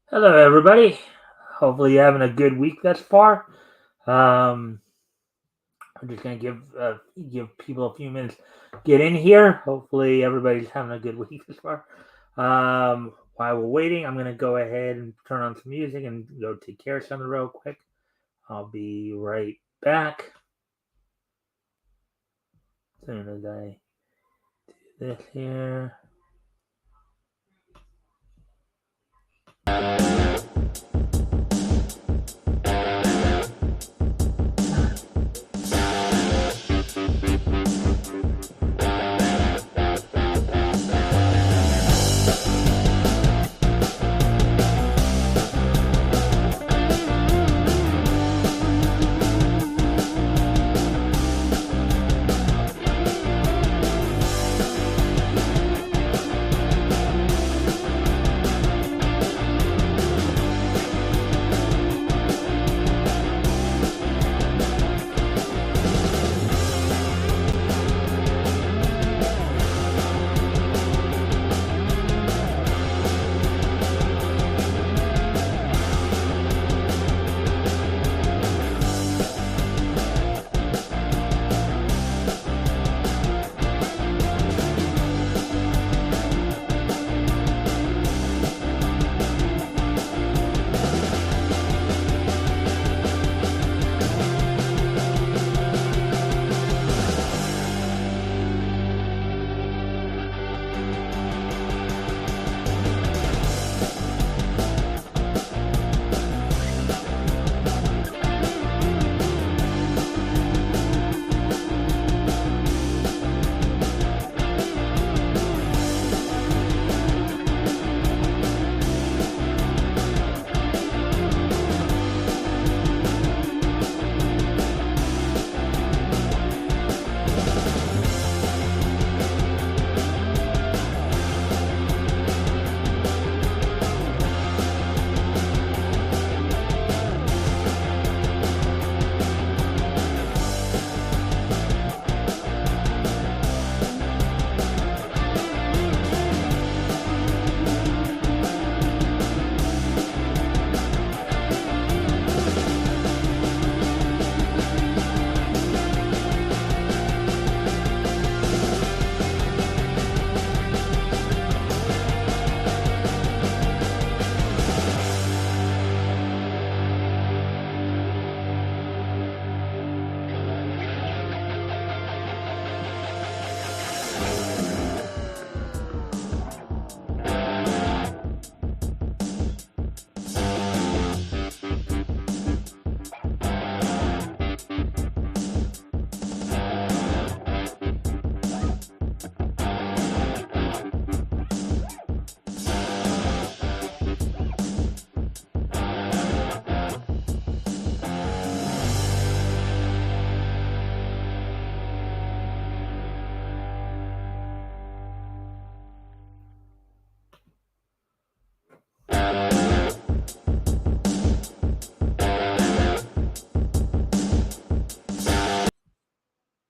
Hello, everybody. Hopefully, you're having a good week thus far. Um, I'm just gonna give people a few minutes to get in here. Hopefully, everybody's having a good week thus far. While we're waiting, I'm gonna go ahead and turn on some music and go take care of something real quick. I'll be right back as soon as I do this here.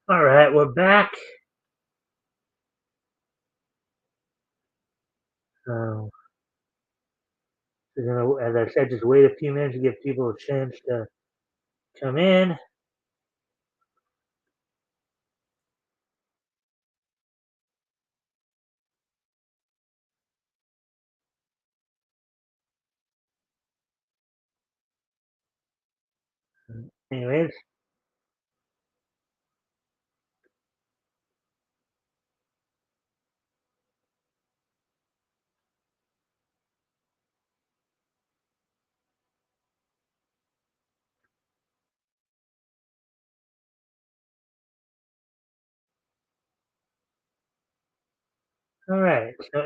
All right, we're back. So, we're gonna, as I said, just wait a few minutes to give people a chance to come in. Anyways, all right. So, uh,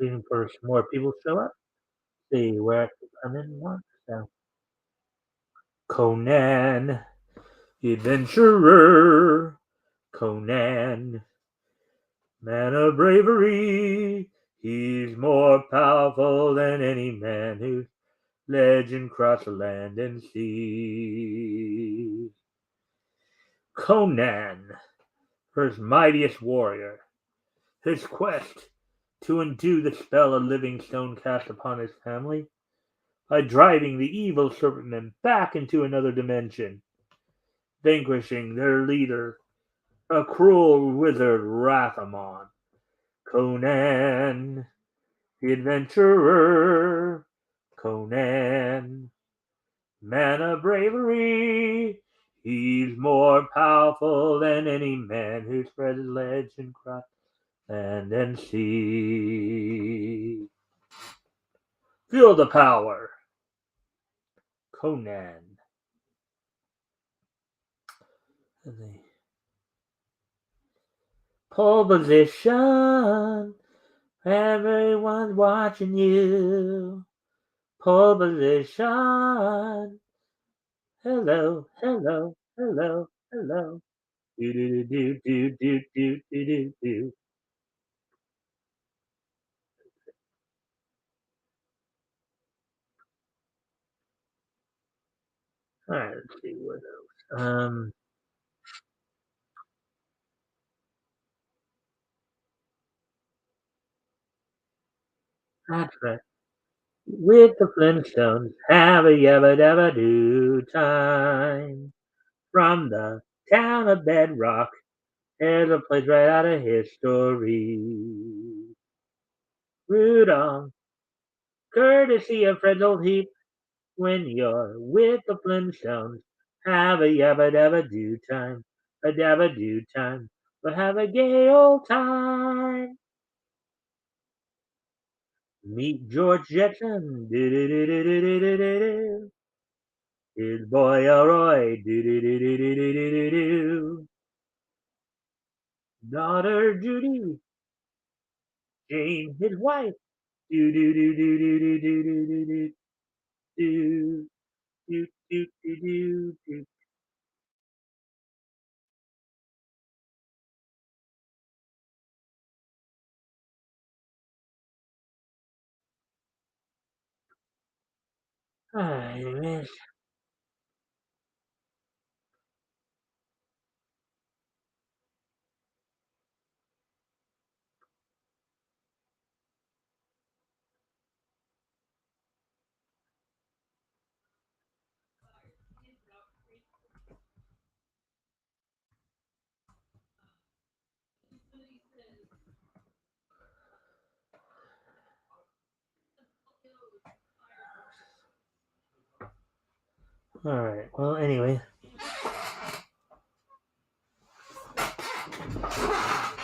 waiting for some more people to show up. See where I can come in once. So, Conan, the adventurer. Conan, man of bravery. He's more powerful than any man whose legend crossed the land and sea. Conan, first mightiest warrior. His quest to undo the spell a living stone cast upon his family by driving the evil serpentmen back into another dimension, vanquishing their leader, a cruel wizard Rathamon. Conan, the adventurer, Conan, man of bravery. He's more powerful than any man who spread his legend across land and sea. Feel the power, Conan. Pole position, everyone's watching you. Pole position. Hello, hello, hello, hello. Do do do do do do do do do. All right, let's see what else. That's right. With the Flintstones, have a yabba dabba do time. From the town of Bedrock, there's a place right out of history. Rudolph, courtesy of Fred's old heap, when you're with the Flintstones, have a yabba dabba do time, a dabba do time, but have a gay old time. Meet George Jetson, do do do do do do do do do. His boy Elroy, do do do do do do do do do. Daughter Judy, Jane, his wife, do do do do do do do do do do do do do do do do. Anyways, all right. Well, anyway,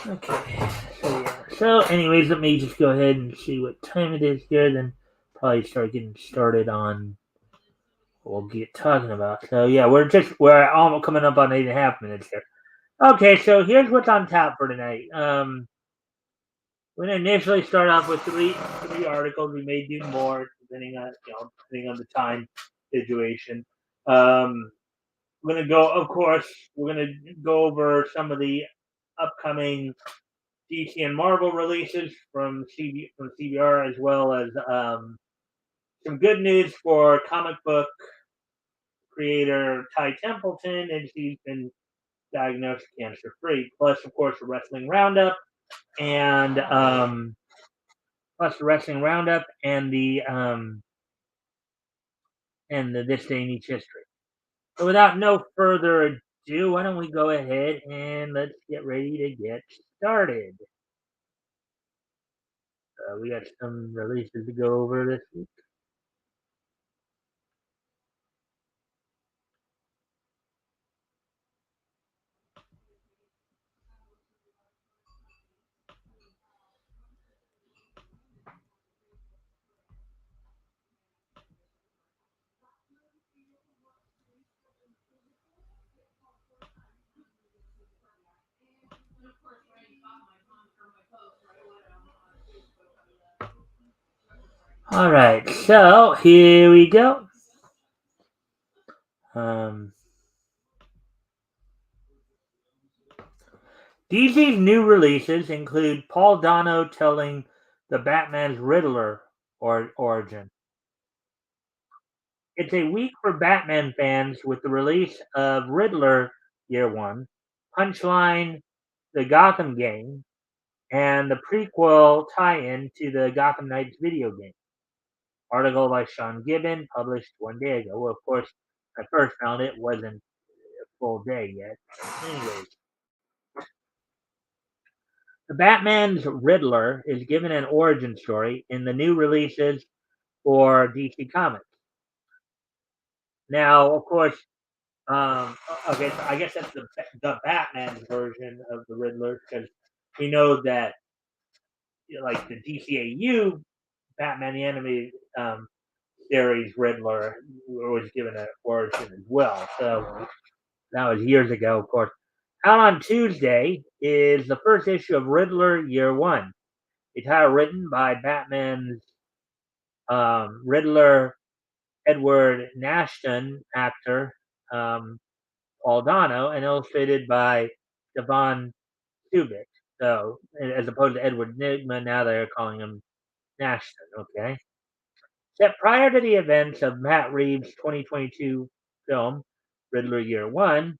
okay. So yeah. So, anyways, let me just go ahead and see what time it is here. Then probably start getting started on what we'll get talking about. So yeah, we're almost coming up on 8.5 minutes here. Okay, so here's what's on tap for tonight. We're gonna initially start off with three articles. We may do more depending on the time situation. Um, we're gonna go, of course, we're gonna go over some of the upcoming DC and Marvel releases from CBR, as well as some good news for comic book creator Ty Templeton, and she's been diagnosed cancer free. Plus, of course, the wrestling roundup and the This Day in Each History. So without no further ado, why don't we go ahead and let's get ready to get started. We got some releases to go over this week. All right, so here we go. Um, DC's new releases include Paul Dano telling the Batman's Riddler origin. It's a week for Batman fans with the release of Riddler Year One, Punchline, The Gotham Gang, and the prequel tie-in to the Gotham Knights video game. Article by Sean Gibbon, published 1 day ago. Well, of course, I first found it wasn't a full day yet. Anyways, the Batman's Riddler is given an origin story in the new releases for DC Comics. Now, of course, okay, so I guess that's the Batman version of the Riddler because we know that like the DCAU Batman the animated series Riddler was given an origin as well. So that was years ago, of course. Out on Tuesday is the first issue of Riddler Year One, a title written by Batman's Riddler Edward Nashton actor Paul Dano and illustrated by Devon Subic. So as opposed to Edward Nigma, now they're calling him Nashton. Okay. Set prior to the events of Matt Reeves' 2022 film Riddler Year One,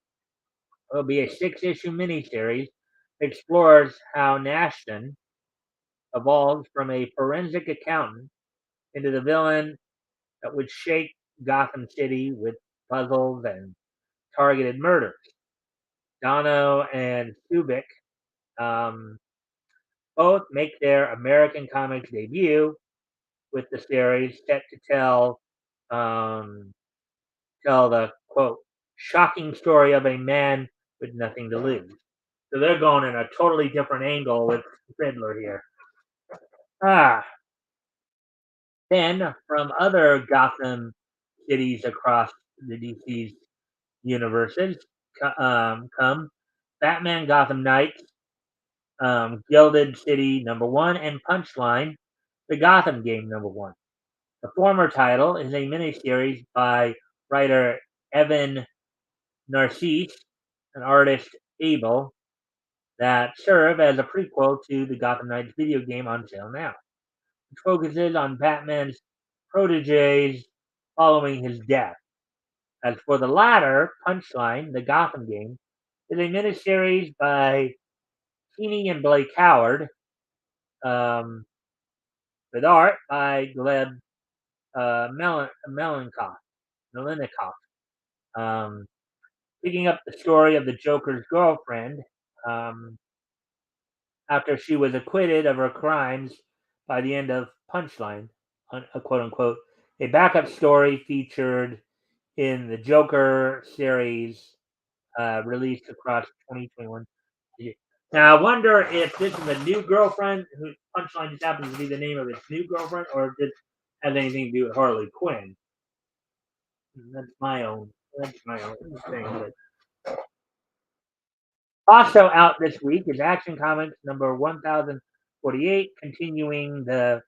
will be a six-issue miniseries that explores how Nashton evolved from a forensic accountant into the villain that would shake Gotham City with puzzles and targeted murders. Dono and Subic um, both make their American comics debut with the series set to um, tell the quote shocking story of a man with nothing to lose. So they're going in a totally different angle with Riddler here. Ah, then from other Gotham cities across the DC's universes come Batman Gotham Knights, Gilded City #1, and Punchline, the Gotham game #1. The former title is a miniseries by writer Evan Narcisse and artist Abel that serve as a prequel to the Gotham Knights video game on sale now, which focuses on Batman's proteges following his death. As for the latter, Punchline, the Gotham game, is a miniseries by Keeney and Blake Howard, um, with art by Gleb Melanikoff, picking up the story of the Joker's girlfriend um, after she was acquitted of her crimes by the end of Punchline, quote unquote, a backup story featured in the Joker series released across 2021. Now, I wonder if this is a new girlfriend who Punchline just happens to be the name of his new girlfriend, or if this has anything to do with Harley Quinn. That's my own. That's my own thing. But also out this week is Action Comics number 1048, continuing the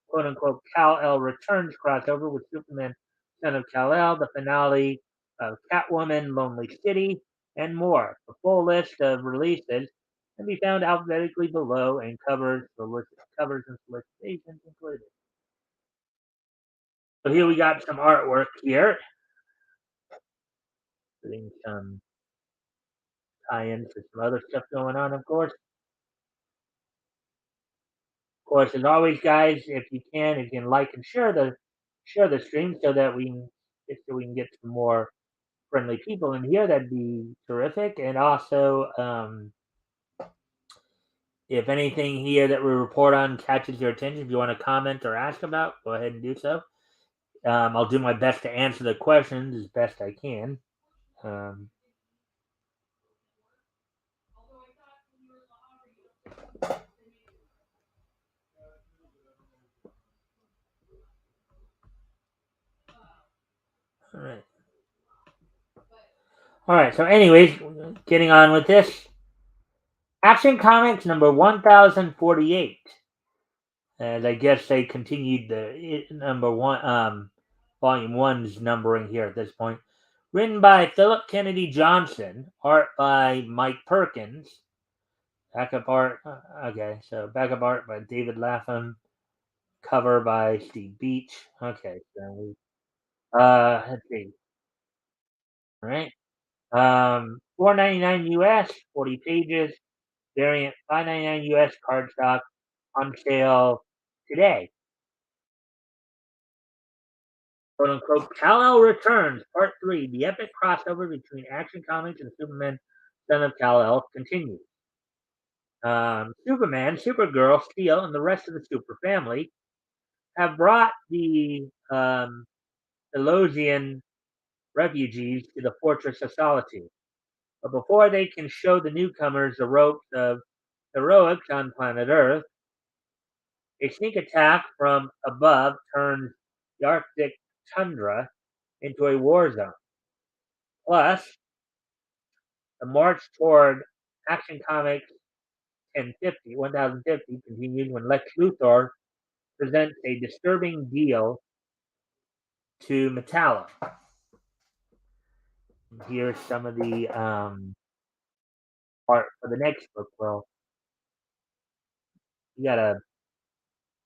quote unquote Kal El Returns crossover with Superman Son of Kal El, the finale of Catwoman Lonely City, and more. The full list of releases can be found alphabetically below and covers and solicitations included. So here we got some artwork here, putting some tie-ins to some other stuff going on, of course. Of course, as always, guys, if you can like and share the stream so that we can get some more friendly people in here. That'd be terrific. And also, if anything here that we report on catches your attention, if you want to comment or ask about, go ahead and do so. I'll do my best to answer the questions as best I can. All right. All right. So, anyways, getting on with this. Action Comics number 1048. And I guess they continued the number one, volume one's numbering here at this point. Written by Philip Kennedy Johnson, art by Mike Perkins, backup art. Okay, so backup art by David Lapham, cover by Steve Beach. Okay, so let's see. All right, $4.99 US, 40 pages. variant 5.99 US cardstock on sale today. Quote unquote, Kal-El Returns, Part 3, the epic crossover between Action Comics and Superman, Son of Kal-El continues. Superman, Supergirl, Steel, and the rest of the Super family have brought the Elosian refugees to the Fortress of Solitude. But before they can show the newcomers the ropes of heroics on planet Earth, a sneak attack from above turns the Arctic tundra into a war zone. Plus, the march toward Action Comics 1050 continues when Lex Luthor presents a disturbing deal to Metallo. Here's some of the art for the next book. Well, you got a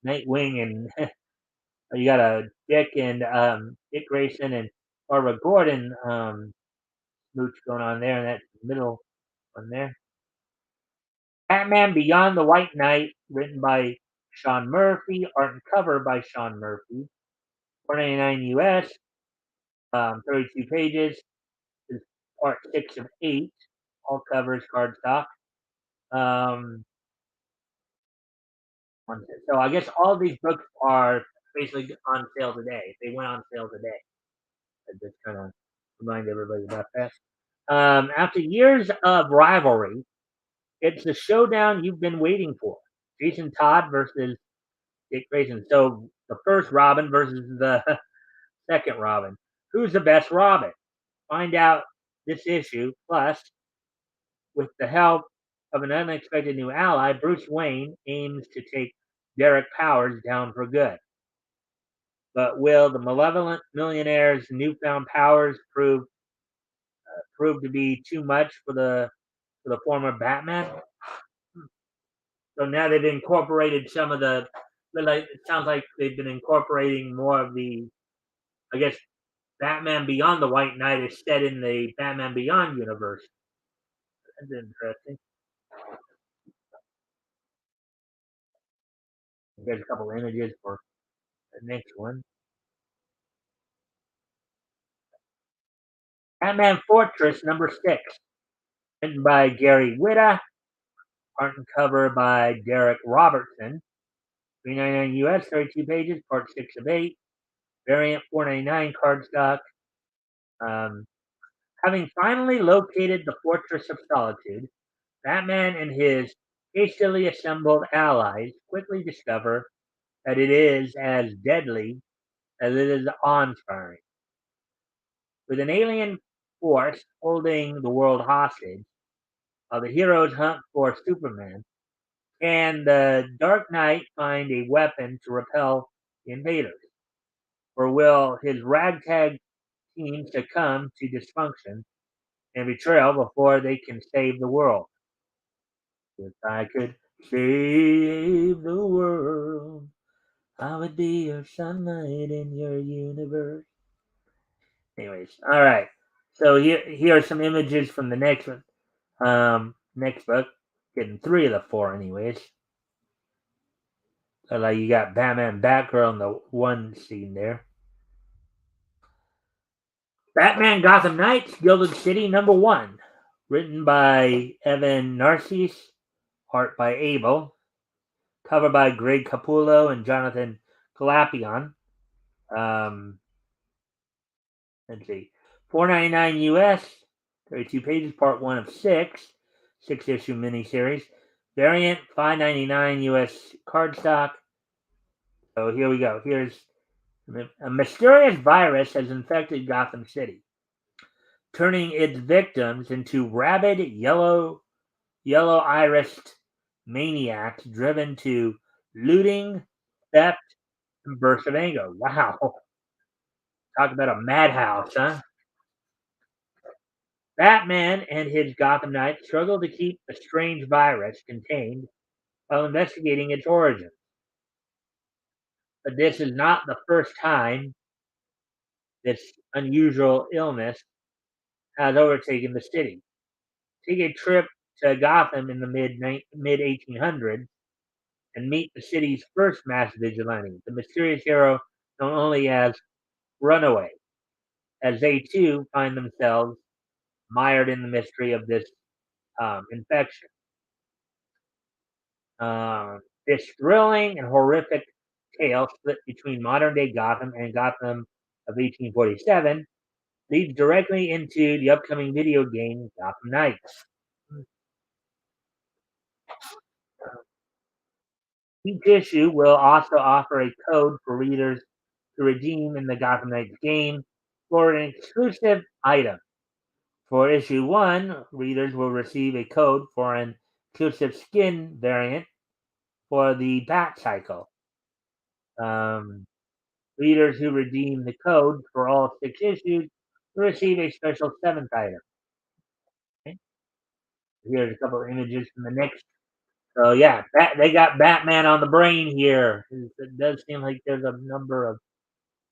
Nightwing and you got a Dick Grayson and Barbara Gordon smooch going on there, and that middle one there. Batman Beyond the White Knight, written by Sean Murphy, art and cover by Sean Murphy. 4.99 US, 32 pages. Is part 6 of 8. All covers cardstock. So I guess all these books are basically on sale today. They went on sale today. I just kind of remind everybody about that. After years of rivalry, it's the showdown you've been waiting for. Jason Todd versus Dick Grayson. So the first Robin versus the second Robin. Who's the best Robin? Find out this issue. Plus, with the help of an unexpected new ally, Bruce Wayne aims to take Derek Powers down for good. But will the malevolent millionaire's newfound powers prove to be too much for the former Batman? So now they've incorporated some of the. Like, it sounds like they've been incorporating more of the. I guess Batman Beyond the White Knight is set in the Batman Beyond universe. That's interesting. There's a couple images for the next one. Batman Fortress number 6, written by Gary Whitta, art and cover by Derek Robertson. 3.99 US, 32 pages, part 6 of 8. Variant 4.99 cardstock. Having finally located the Fortress of Solitude, Batman and his hastily assembled allies quickly discover that it is as deadly as it is awe-inspiring. With an alien force holding the world hostage, while the heroes hunt for Superman, can the Dark Knight find a weapon to repel the invaders? Or will his ragtag team succumb to dysfunction and betrayal before they can save the world? If I could save the world, I would be your sunlight in your universe. Anyways, all right. So here are some images from the next one. Next book, getting 3 of the 4, anyways. So like you got Batman, Batgirl in the one scene there. Batman Gotham Knights, Gilded City number 1, written by Evan Narcisse, art by Abel, cover by Greg Capullo and Jonathan Calapian. Let's see, 4.99 US, 32 pages, part 1 of 6, 6-issue miniseries. Variant 5.99 US cardstock. So here we go. Here's a mysterious virus has infected Gotham City, turning its victims into rabid yellow-irised maniacs driven to looting, theft, and bursts of anger. Wow. Talk about a madhouse, huh? Batman and his Gotham Knights struggle to keep the strange virus contained while investigating its origin. But this is not the first time this unusual illness has overtaken the city. Take a trip to Gotham in the mid 1800s and meet the city's first mass vigilante, the mysterious hero known only as Runaway, as they too find themselves mired in the mystery of this infection. This thrilling and horrific tale, split between modern day Gotham and Gotham of 1847, leads directly into the upcoming video game Gotham Knights. Each issue will also offer a code for readers to redeem in the Gotham Knights game for an exclusive item. For issue 1, readers will receive a code for an exclusive skin variant for the Bat Cycle. Um, Readers who redeem the code for all 6 issues will receive a special 7th item. Okay? Here's a couple of images from the next. So yeah, they got Batman on the brain here. It does seem like there's a number of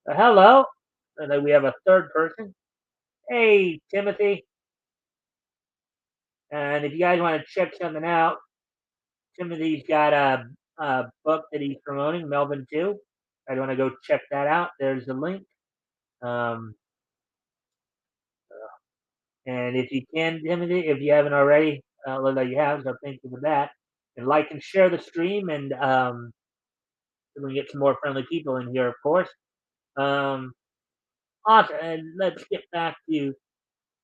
hello. And then we have a third person. Hey, Timothy. And if you guys want to check something out, Timothy's got a book that he's promoting, Melvin 2. I want to go check that out. There's the link. Um, and if you can, Timothy, if you haven't already, look like you have, so thank you for that. And like and share the stream, and we can get some more friendly people in here, of course. Um, awesome. And let's get back to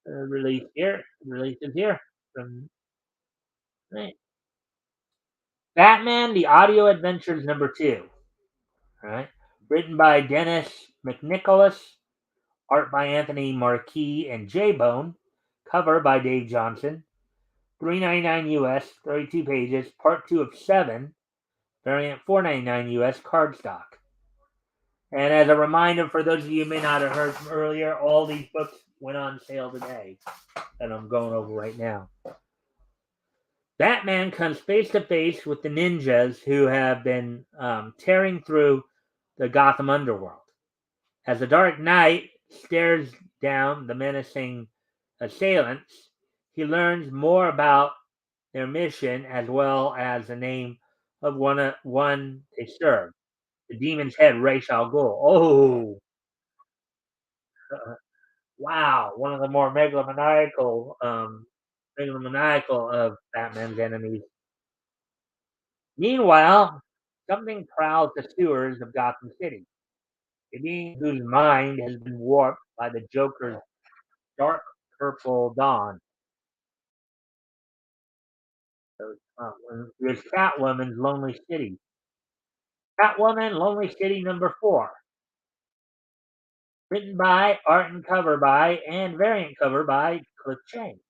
release here. Releases here from right. Batman: The Audio Adventures #2. All right, written by Dennis McNicholas, art by Anthony Marquis and J Bone, cover by Dave Johnson. $3.99 US, 32 pages, part 2 of 7, variant $4.99 US, cardstock. And as a reminder for those of you who may not have heard from earlier, all these books went on sale today that I'm going over right now. Batman comes face to face with the ninjas who have been tearing through the Gotham underworld. As the Dark Knight stares down the menacing assailants, he learns more about their mission as well as the name of one they serve, the Demon's Head, Ra's al Ghul. Oh, wow! One of the more megalomaniacal of Batman's enemies. Meanwhile, something prowls the sewers of Gotham City. A being whose mind has been warped by the Joker's dark purple dawn. So, here's Catwoman's Lonely City. Catwoman, Lonely City #4. Written by, art and cover by, and variant cover by Cliff Chang.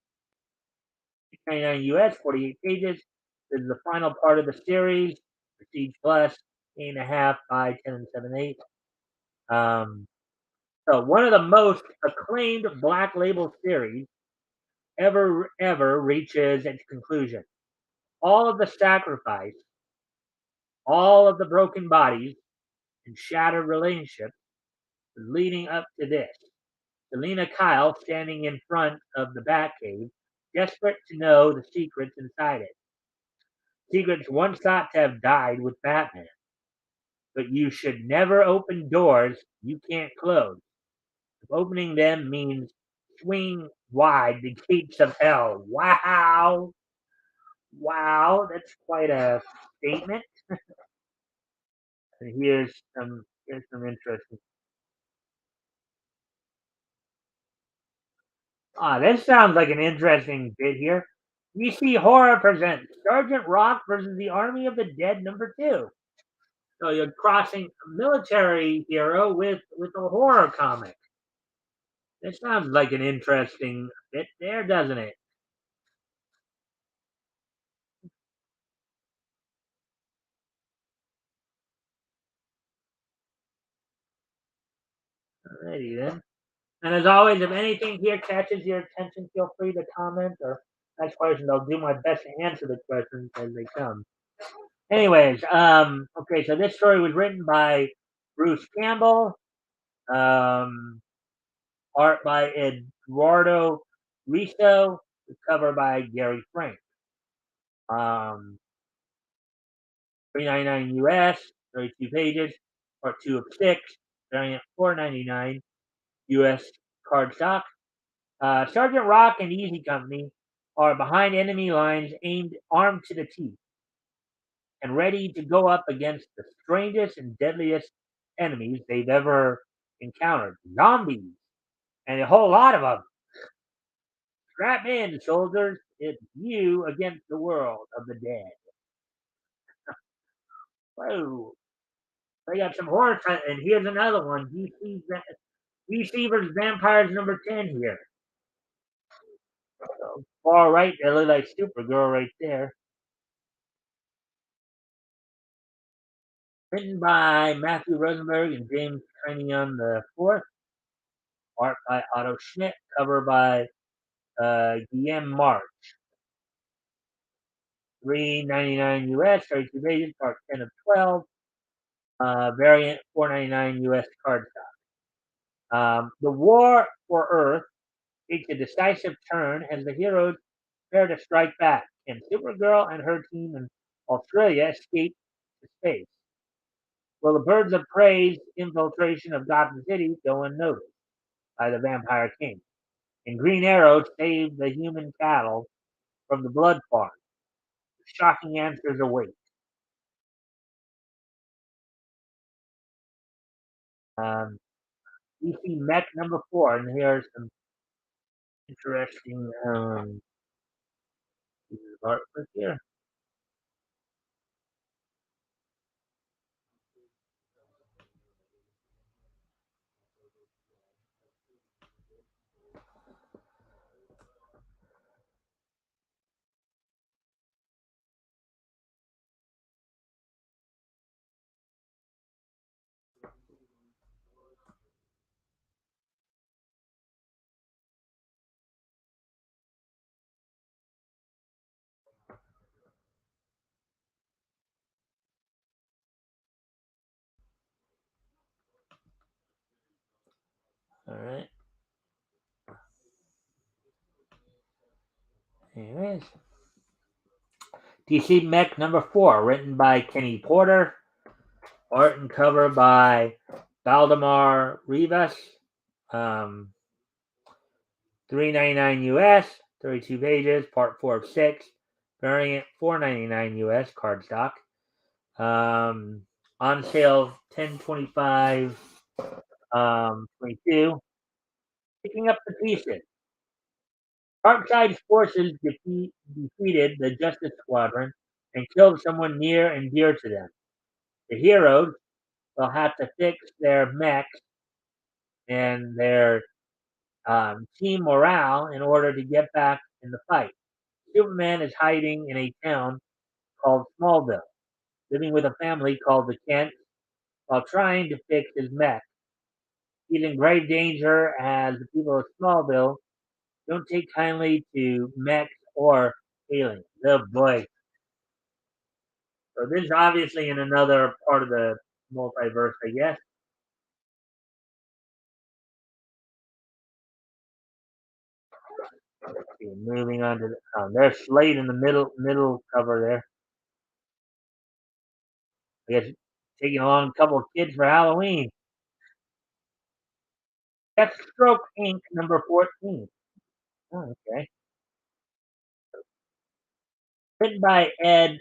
$6.99 US, 48 pages. This is the final part of the series. Prestige Plus, 8.5 by 10 and 7/8. So one of the most acclaimed Black Label series ever reaches its conclusion. All of the sacrifice, all of the broken bodies, and shattered relationships leading up to this. Selena Kyle standing in front of the Batcave, desperate to know the secrets inside it. Secrets once thought to have died with Batman. But you should never open doors you can't close. If opening them means swing wide the gates of hell. Wow. Wow, that's quite a statement. And here's some interesting. This sounds like an interesting bit here. DC Horror presents Sergeant Rock versus the Army of the Dead #2. So you're crossing a military hero with a horror comic. This sounds like an interesting bit there, doesn't it? Alrighty then. And as always, if anything here catches your attention, feel free to comment or ask questions. I'll do my best to answer the questions as they come. Anyways, okay, so this story was written by Bruce Campbell, um, art by Eduardo Riso, cover by Gary Frank. Um, 399 US, 32 pages, part 2 of 6, variant 499 US cardstock. Sergeant Rock and Easy Company are behind enemy lines aimed armed to the teeth and ready to go up against the strangest and deadliest enemies they've ever encountered. Zombies, and a whole lot of them. Strap in, soldiers. It's you against the world of the dead. Whoa. They got some horror, and here's another one. DC versus Vampires number 10 here. So, far right, they look like Supergirl right there. Written by Matthew Rosenberg and James Tynion the fourth. Art by Otto Schmidt. Cover by Guillaume March. 399 US, 32 pages, part 10 of 12. Variant 499 US cardstock. The war for Earth takes a decisive turn as the heroes prepare to strike back, and Supergirl and her team in Australia escape to space. Will the Birds of Prey's infiltration of Gotham City go unnoticed by the Vampire King? And Green Arrow saved the human cattle from the blood farm. Shocking answers await. Um, DC Mech number 4, and here are some interesting artwork here. All right. Anyways, DC Mech number 4, written by Kenny Porter, art and cover by Valdemar Rivas. 399 US, 32 pages, part 4 of 6. Variant 499 US cardstock. On sale 1025 22. Picking up the pieces. Darkseid's forces defeated the Justice Squadron and killed someone near and dear to them. The heroes will have to fix their mechs and their team morale in order to get back in the fight. Superman is hiding in a town called Smallville, living with a family called the Kents while trying to fix his mech. He's in grave danger as the people of Smallville don't take kindly to mechs or aliens. Oh boy. So this is obviously in another part of the multiverse, I guess. Okay, moving on to there's Slade in the middle cover there. I guess taking along a couple of kids for Halloween. Deathstroke Inc. number 14. Oh, okay. Written by Ed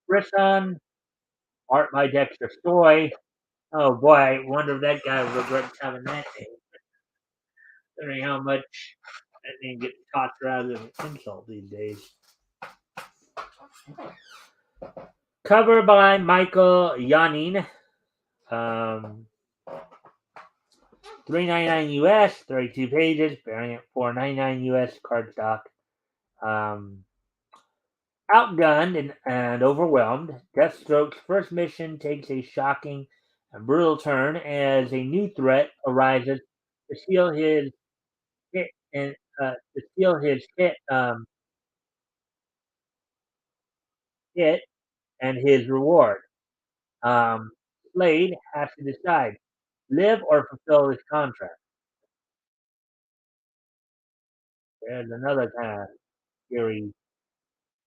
Brisson, art by Dexter Stoy. Oh boy, I wonder if that guy regrets having that name. Considering how much that name gets tossed around as an insult these days. Cover by Michael Yanin. 399 US, 32 pages, variant 499 US cardstock. Um, Outgunned and overwhelmed, Deathstroke's first mission takes a shocking and brutal turn as a new threat arises to steal his hit and to steal his hit and his reward. Um, Slade has to decide live or fulfill his contract. There's another kind of scary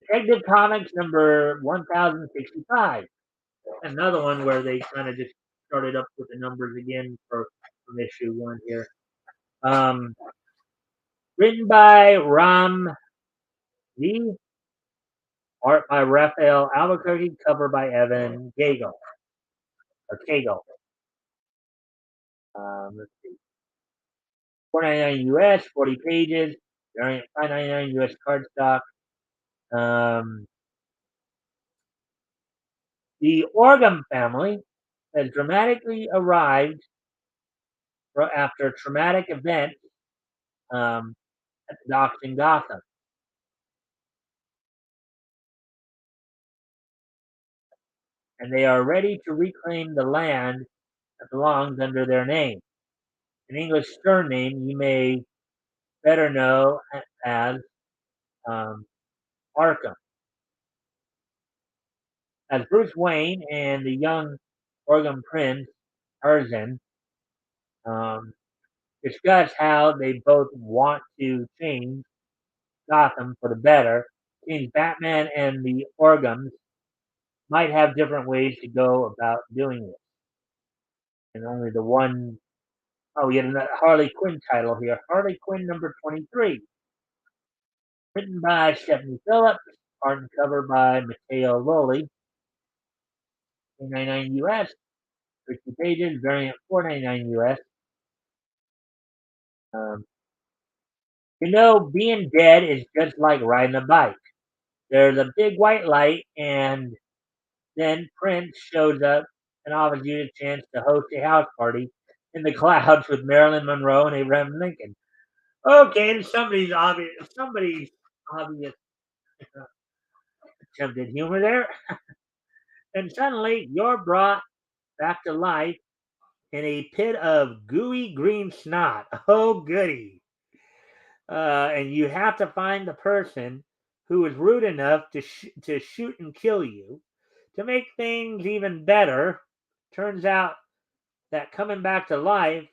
Detective Comics number 1065. Another one where they kind of just started up with the numbers again for from issue one here. Um, Written by Ram V, art by Raphael Albuquerque, cover by Evan Gagel or Cagle. Let's see, 4.99 US, 40 pages, variant 5.99 US cardstock. Um, the Orgum family has dramatically arrived after a traumatic event um, at the docks in Gotham, and they are ready to reclaim the land that belongs under their name. An English surname you may better know as um, Arkham. As Bruce Wayne and the young Orgum Prince, Tarzan, um, discuss how they both want to change Gotham for the better, seems Batman and the Orgums might have different ways to go about doing it. And only the one, oh, yet another Harley Quinn title here. Harley Quinn number 23. Written by Stephanie Phillips, art and cover by Matteo Loli, 3.99 US, 60 pages, variant 4.99 US. Um, being dead is just like riding a bike. There's a big white light, and then Prince shows up and offers you a chance to host a house party in the clouds with Marilyn Monroe and Abraham Lincoln. Okay, and somebody's obvious attempted humor there. And suddenly you're brought back to life in a pit of gooey green snot. Oh, goody. And you have to find the person who was rude enough to shoot and kill you. To make things even better, turns out that coming back to life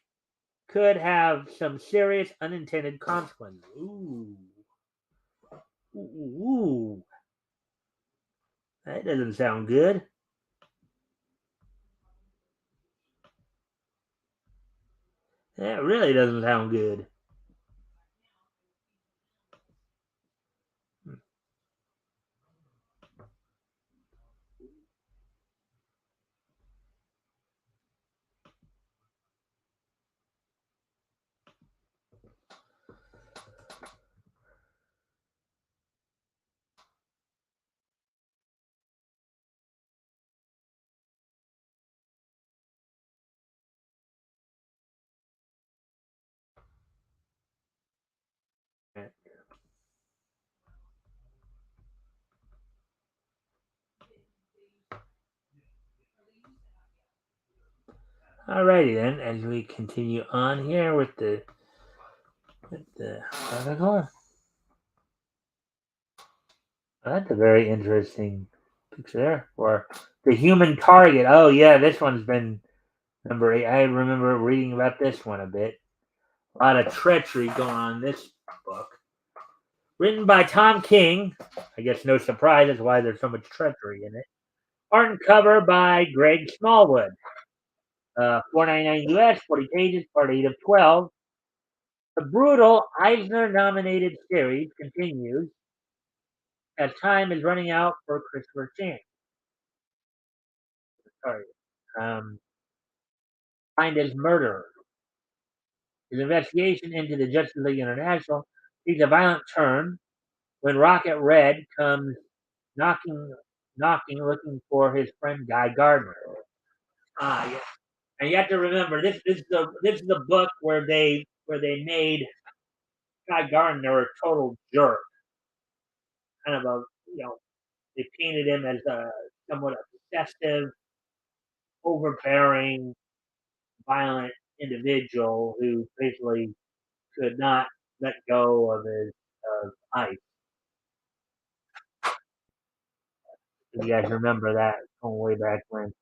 could have some serious unintended consequences. Ooh. Ooh. That doesn't sound good. That really doesn't sound good. Alrighty then, as we continue on here with the article. That's a very interesting picture there. Or the human target. Oh yeah, this one's been number 8. I remember reading about this one a bit. A lot of treachery going on in this book. Written by Tom King. I guess no surprise that's why there's so much treachery in it. Art and cover by Greg Smallwood. 4.99 US, 40 pages, part 8 of 12. The brutal Eisner-nominated series continues as time is running out for Christopher Chance. Sorry. Um, Find his murderer. His investigation into the Justice League International takes a violent turn when Rocket Red comes knocking, looking for his friend Guy Gardner. Yeah. And you have to remember this is the book where they made Guy Gardner a total jerk, kind of a they painted him as a somewhat obsessive, overbearing, violent individual who basically could not let go of his ice. If you guys remember that going way back when.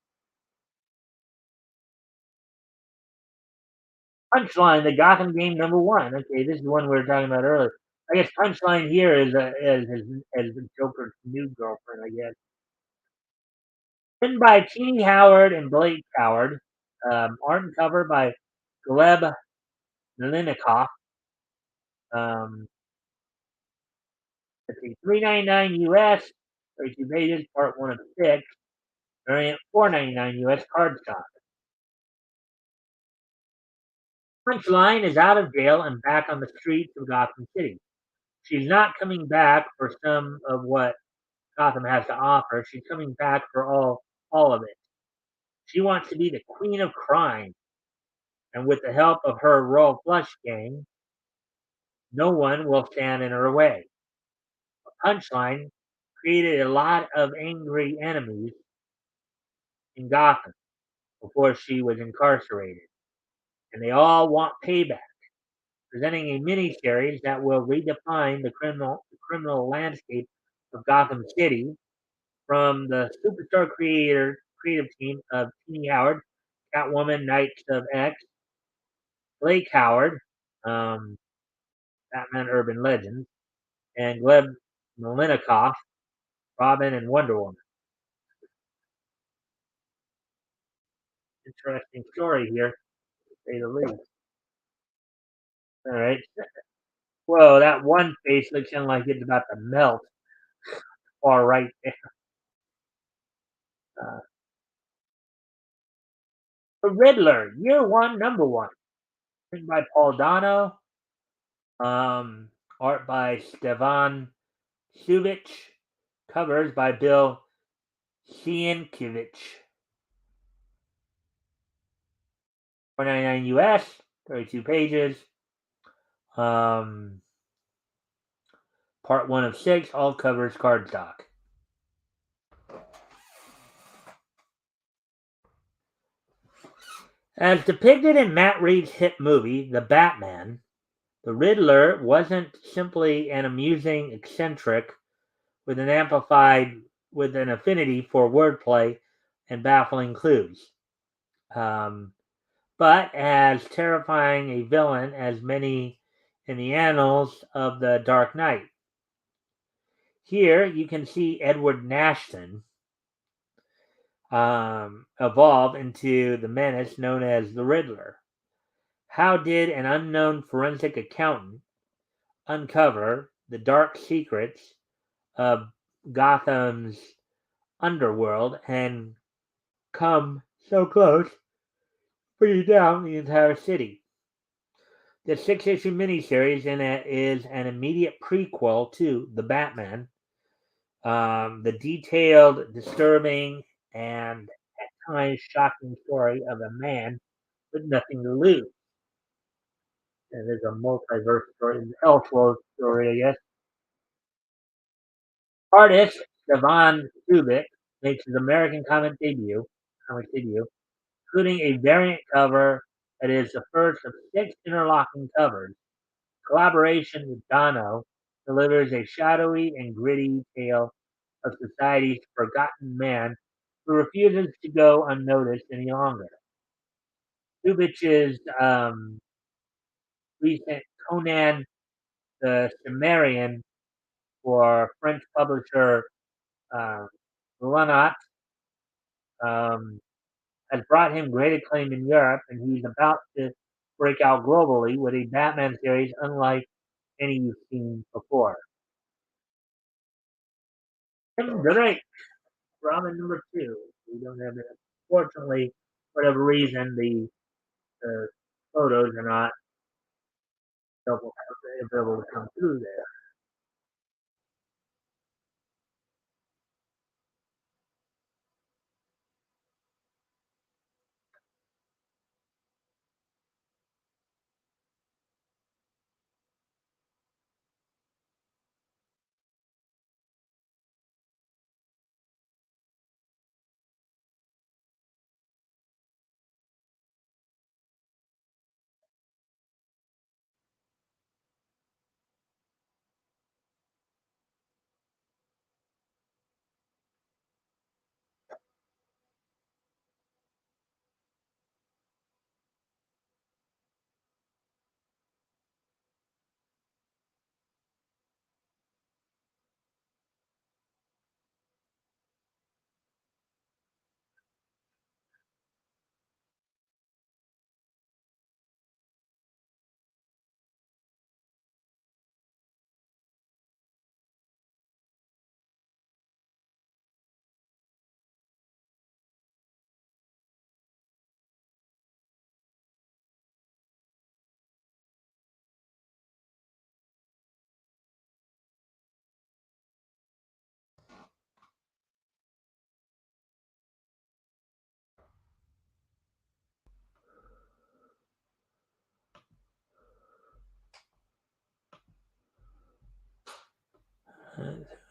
Punchline, the Gotham game number 1. Okay, this is the one we were talking about earlier. I guess punchline here is the Joker's new girlfriend. I guess written by Teeny Howard and Blake Howard. Art and cover by Gleb Mlinikoff. Um, let's see, $3.99 US, 32 pages, part one of six. Variant $4.99 US cardstock. Punchline is out of jail and back on the streets of Gotham City. She's not coming back for some of what Gotham has to offer. She's coming back for all of it. She wants to be the queen of crime, and with the help of her Royal Flush gang, no one will stand in her way. Punchline created a lot of angry enemies in Gotham before she was incarcerated, and they all want payback. Presenting a miniseries that will redefine the criminal landscape of Gotham City from the superstar creative team of Teeny Howard, Catwoman, Knights of X, Blake Howard, um, Batman Urban Legends, and Gleb Mlinikoff, Robin and Wonder Woman. Interesting story here, to say the least. All right. Whoa, that one face looks like it's about to melt. Far right there. Uh, the Riddler, Year One, Number One. Written by Paul Dano. Um, art by Stevan Subic. Covers by Bill Sienkiewicz. $4.99 US, 32 pages. Um, part one of six, all covers cardstock. As depicted in Matt Reeves' hit movie, The Batman, the Riddler wasn't simply an amusing eccentric with an affinity for wordplay and baffling clues, um, but as terrifying a villain as many in the annals of the Dark Knight. Here you can see Edward Nashton evolve into the menace known as the Riddler. How did an unknown forensic accountant uncover the dark secrets of Gotham's underworld and come so close, bringing down the entire city? The six-issue miniseries is an immediate prequel to The Batman. The detailed, disturbing, and at times shocking story of a man with nothing to lose. And there's a multiverse story, an Elseworld story, I guess. Artist Stevan Subic makes his American comic debut, including a variant cover that is the first of six interlocking covers. Collaboration with Dono delivers a shadowy and gritty tale of society's forgotten man who refuses to go unnoticed any longer. Subic's recent Conan the Cimmerian for French publisher uh, Lunat um, has brought him great acclaim in Europe, and he's about to break out globally with a Batman series unlike any you've seen before. Tim Drake, Robin number two. We don't have it. Unfortunately, for whatever reason, the photos are not available to come through there.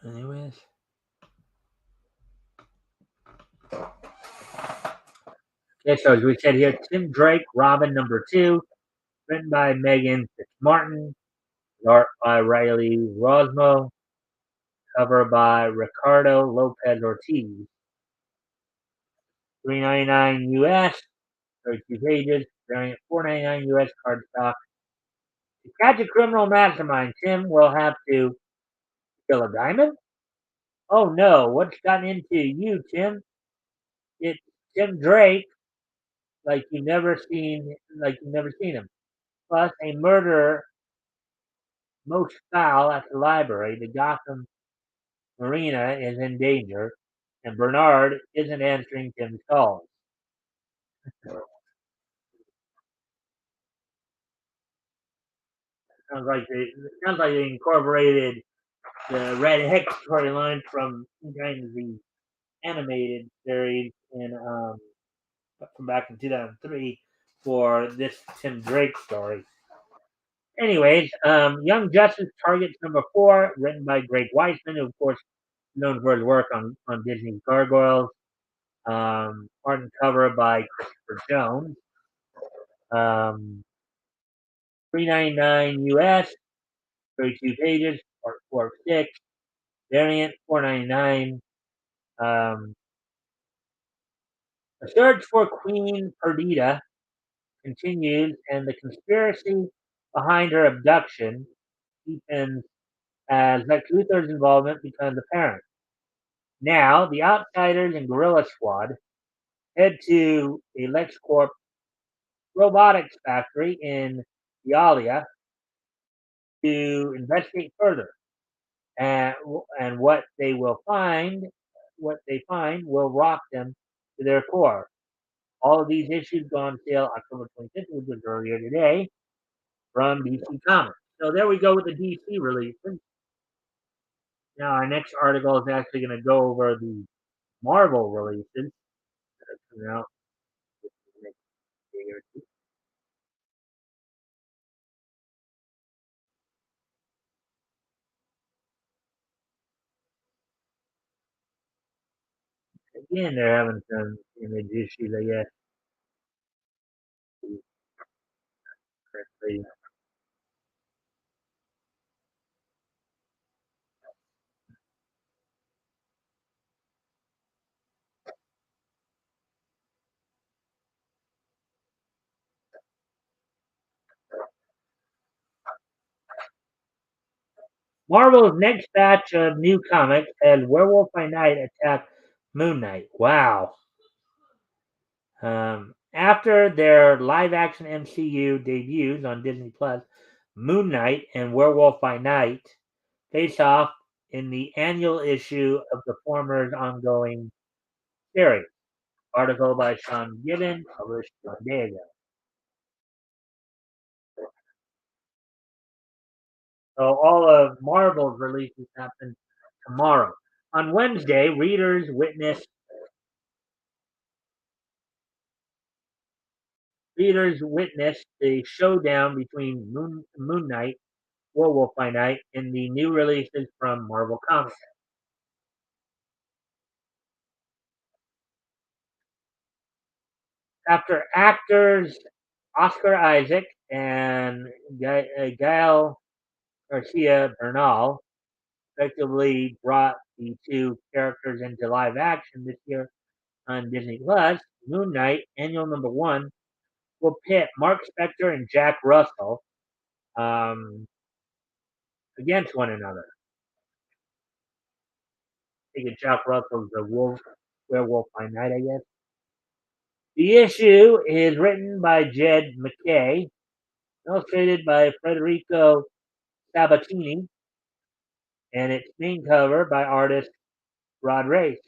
Anyways, okay, so as we said here, Tim Drake, Robin #2, written by Megan Fitzmartin, art by Riley Rosmo, cover by Ricardo Lopez Ortiz. $3.99 US, 32 pages, variant $4.99 US cardstock. To catch a criminal mastermind, Tim will have to kill a diamond? Oh no, what's gotten into you, Tim? It's Tim Drake, like you've never seen him. Plus, a murderer most foul at the library. The Gotham Marina is in danger, and Bernard isn't answering Tim's calls. Sounds like they incorporated the Red Hex storyline from kind of the animated series from back in 2003 for this Tim Drake story. Anyways, Young Justice Targets #4, written by Greg Weisman, who of course known for his work on Disney's Gargoyles. Art and cover by Christopher Jones. $3.99 US, 32 pages, part 4 of 6. Variant $4.99. The search for Queen Perdita continues, and the conspiracy behind her abduction deepens as Lex Luthor's involvement becomes apparent. Now, the Outsiders and Gorilla Squad head to a LexCorp robotics factory in Dialia to investigate further. And, and what they find will rock them to their core. All of these issues go on sale October 25th, which was earlier today, from DC Comics. So there we go with the DC releases. Now our next article is actually going to go over the Marvel releases that are coming out the next day or two. Again, they're having some image issues, I guess. Correctly. Marvel's next batch of new comics has Werewolf by Night attack Moon Knight. Wow. After their live action MCU debuts on Disney Plus, Moon Knight and Werewolf by Night face off in the annual issue of the former's ongoing series. Article by Sean Gibbon, published one day ago. So all of Marvel's releases happen tomorrow. On Wednesday, readers witnessed the showdown between Moon Knight, Werewolf by Night, and the new releases from Marvel Comics. After actors Oscar Isaac and Gael Garcia Bernal effectively brought the two characters into live action this year on Disney Plus, Moon Knight, annual #1, will pit Mark Spector and Jack Russell um, against one another. I think Jack Russell's the werewolf by night, I guess. The issue is written by Jed McKay, illustrated by Federico Sabatini, and its main cover by artist Rod Race.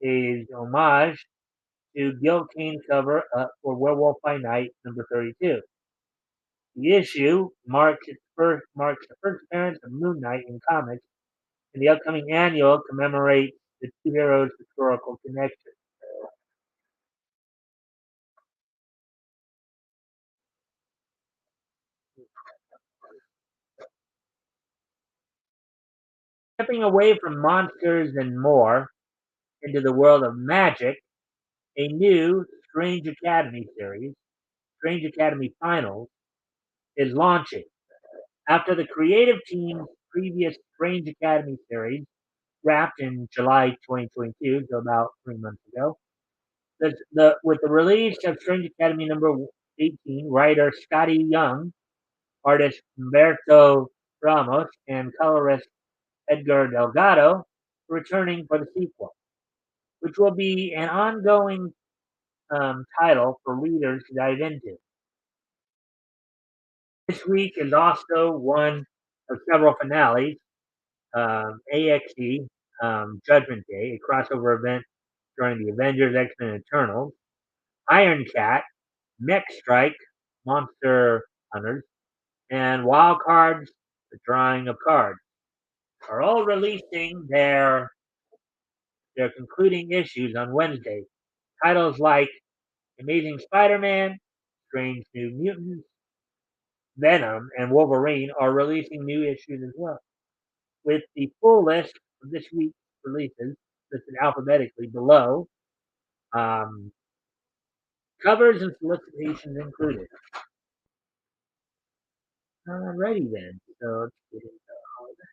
Is homage to Gil Kane's cover for Werewolf by Night #32. The issue marks the first appearance of Moon Knight in comics, and the upcoming annual commemorates the two heroes' historical connection. Stepping away from monsters and more into the world of magic, a new Strange Academy series, Strange Academy Finals, is launching. After the creative team's previous Strange Academy series wrapped in July 2022, so about 3 months ago, with the release of Strange Academy number 18, writer Scotty Young, artist Humberto Ramos, and colorist Edgar Delgado returning for the sequel, which will be an ongoing title for readers to dive into. This week is also one of several finales. AXE Judgment Day, a crossover event during the Avengers, X-Men, and Eternals. Iron Cat, Mech Strike, Monster Hunters, and Wild Cards, The Drawing of Cards, are all releasing their concluding issues on Wednesday. Titles like Amazing Spider-Man, Strange New Mutants, Venom, and Wolverine are releasing new issues as well. With the full list of this week's releases listed alphabetically below, um, covers and solicitations included. Alrighty then. So let's get into all of that.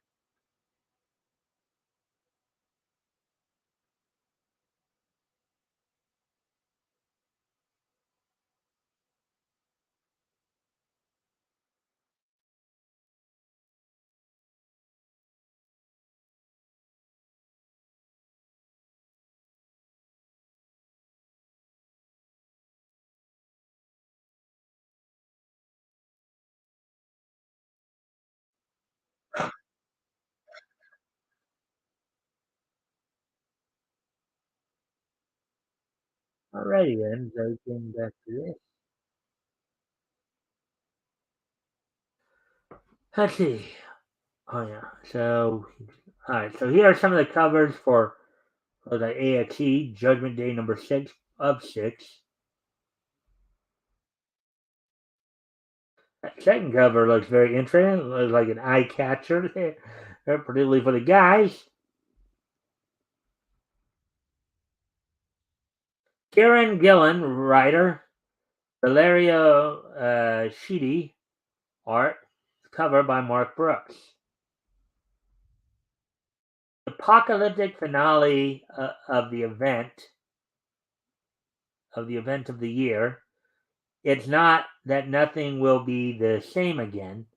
Alrighty then. So getting back to this. Let's see. Oh yeah. So alright. So here are some of the covers for the AXE Judgment Day number 6 of 6. That second cover looks very interesting. It looks like an eye catcher there, particularly for the guys. Kieran Gillen, writer. Valerio Sheedy, art. Cover by Mark Brooks. The apocalyptic finale of the event of the year. It's not that nothing will be the same again.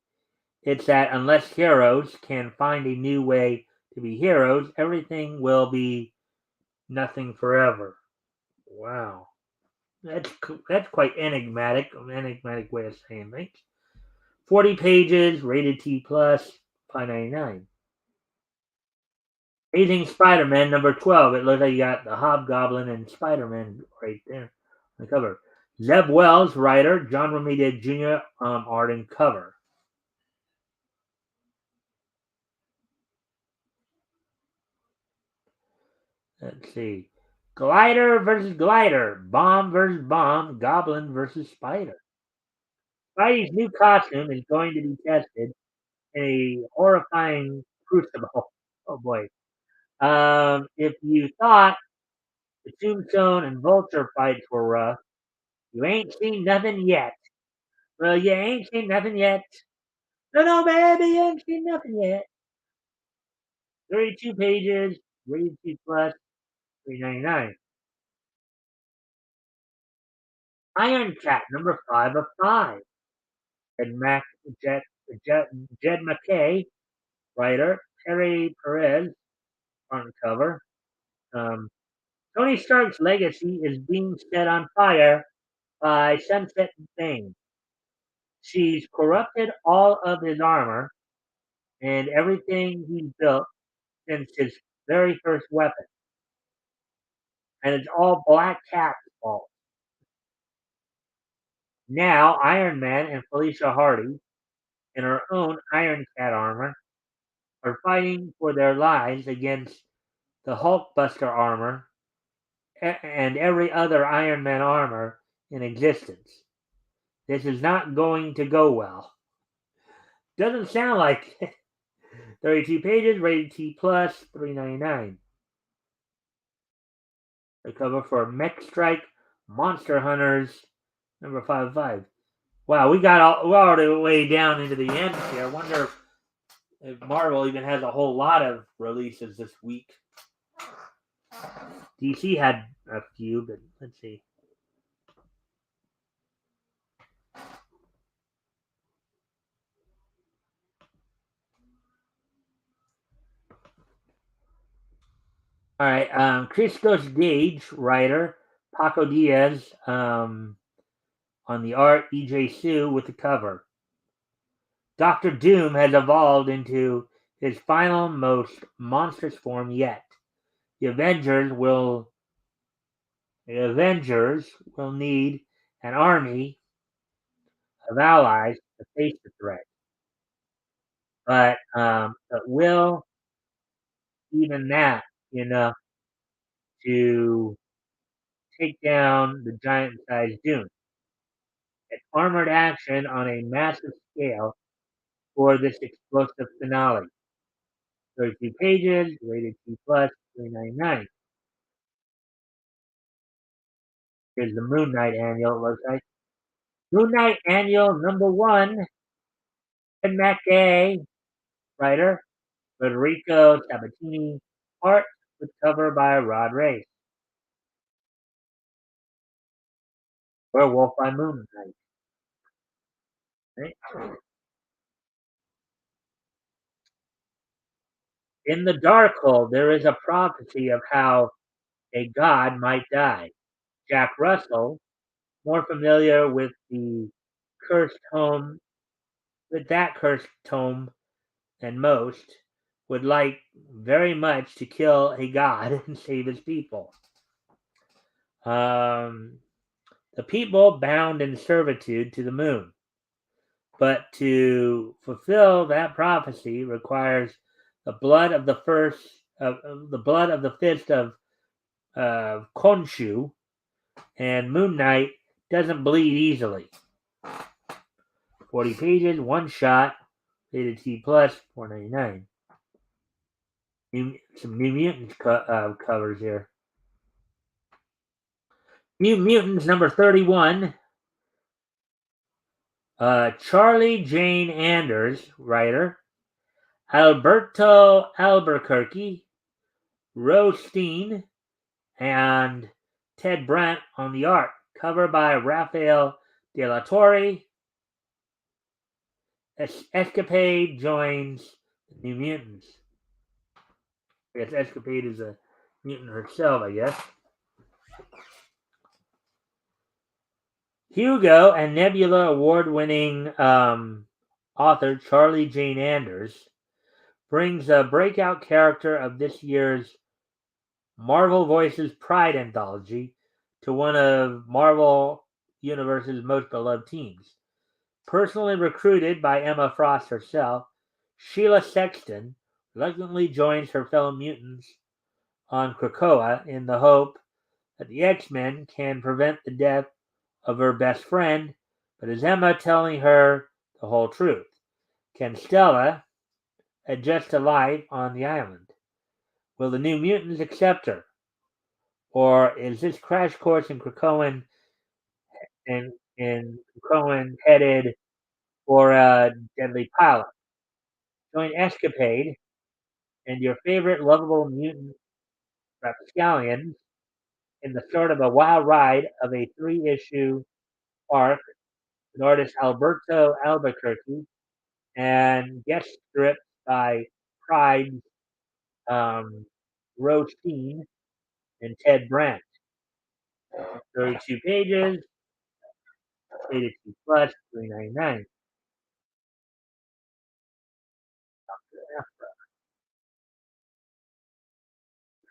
It's that unless heroes can find a new way to be heroes, everything will be nothing forever. Wow. That's quite enigmatic. An enigmatic way of saying things. 40 pages, rated T plus, $5.99. Amazing Spider-Man number 12. It looks like you got the Hobgoblin and Spider-Man right there on the cover. Zeb Wells, writer. John Romita Jr. Art and cover. Let's see. Glider versus Glider. Bomb versus Bomb. Goblin versus Spider. Spidey's new costume is going to be tested in a horrifying crucible. Oh boy. If you thought the Tombstone and Vulture fights were rough, you ain't seen nothing yet. Well, you ain't seen nothing yet. No, no, baby, you ain't seen nothing yet. 32 pages, rated T plus, $3.99. Iron Cat, number 5 of 5. Jed, Mac, Jed, Jed, Jed McKay, writer. Terry Perez, front cover. Um, Tony Stark's legacy is being set on fire by Sunset Bane. She's corrupted all of his armor and everything he's built since his very first weapon. And it's all Black Cat's fault. Now, Iron Man and Felicia Hardy, in her own Iron Cat armor, are fighting for their lives against the Hulkbuster armor and every other Iron Man armor in existence. This is not going to go well. Doesn't sound like it. 32 pages, rated T plus, $3.99. The cover for Mech Strike Monster Hunters number 5 Wow, we're all the way down into the end here. I wonder if Marvel even has a whole lot of releases this week. DC had a few, but let's see. All right, Christos Gage, writer, Paco Diaz on the art, EJ Sue with the cover. Doctor Doom has evolved into his final, most monstrous form yet. The Avengers will need an army of allies to face the threat. But will even that enough to take down the giant-sized Doom? It's armored action on a massive scale for this explosive finale. 32 pages, rated T plus, $3.99. Here's the Moon Knight annual, it looks like. Moon Knight annual number 1, Ed McKay, writer, Federico Sabatini, art with cover by Rod Race. Werewolf by Moon Knight. Right? In the Darkhold, there is a prophecy of how a god might die. Jack Russell, more familiar with that cursed tome than most, would like very much to kill a god and save his people. The people bound in servitude to the moon. But to fulfill that prophecy requires the blood of the fist of Khonshu, and Moon Knight doesn't bleed easily. 40 pages, one shot, rated T plus, $4.99. Some New Mutants covers here. New Mutants number 31. Charlie Jane Anders, writer. Alberto Albuquerque, Rose Steen, and Ted Brandt on the art. Cover by Rafael De La Torre. Escapade joins the New Mutants. I guess Escapade is a mutant herself, I guess. Hugo and Nebula award-winning author Charlie Jane Anders brings a breakout character of this year's Marvel Voices Pride anthology to one of Marvel Universe's most beloved teams. Personally recruited by Emma Frost herself, Sheila Sexton reluctantly joins her fellow mutants on Krakoa in the hope that the X-Men can prevent the death of her best friend, but is Emma telling her the whole truth? Can Stella adjust to life on the island? Will the New Mutants accept her? Or is this crash course in Krakoan headed for a deadly pilot? Join Escapade and your favorite lovable mutant rapscallions in the start of a wild ride of a 3-issue arc with artist Alberto Albuquerque and guest script by Pride's Rose Steen and Ted Brandt. 32 pages, rated T plus, $3.99.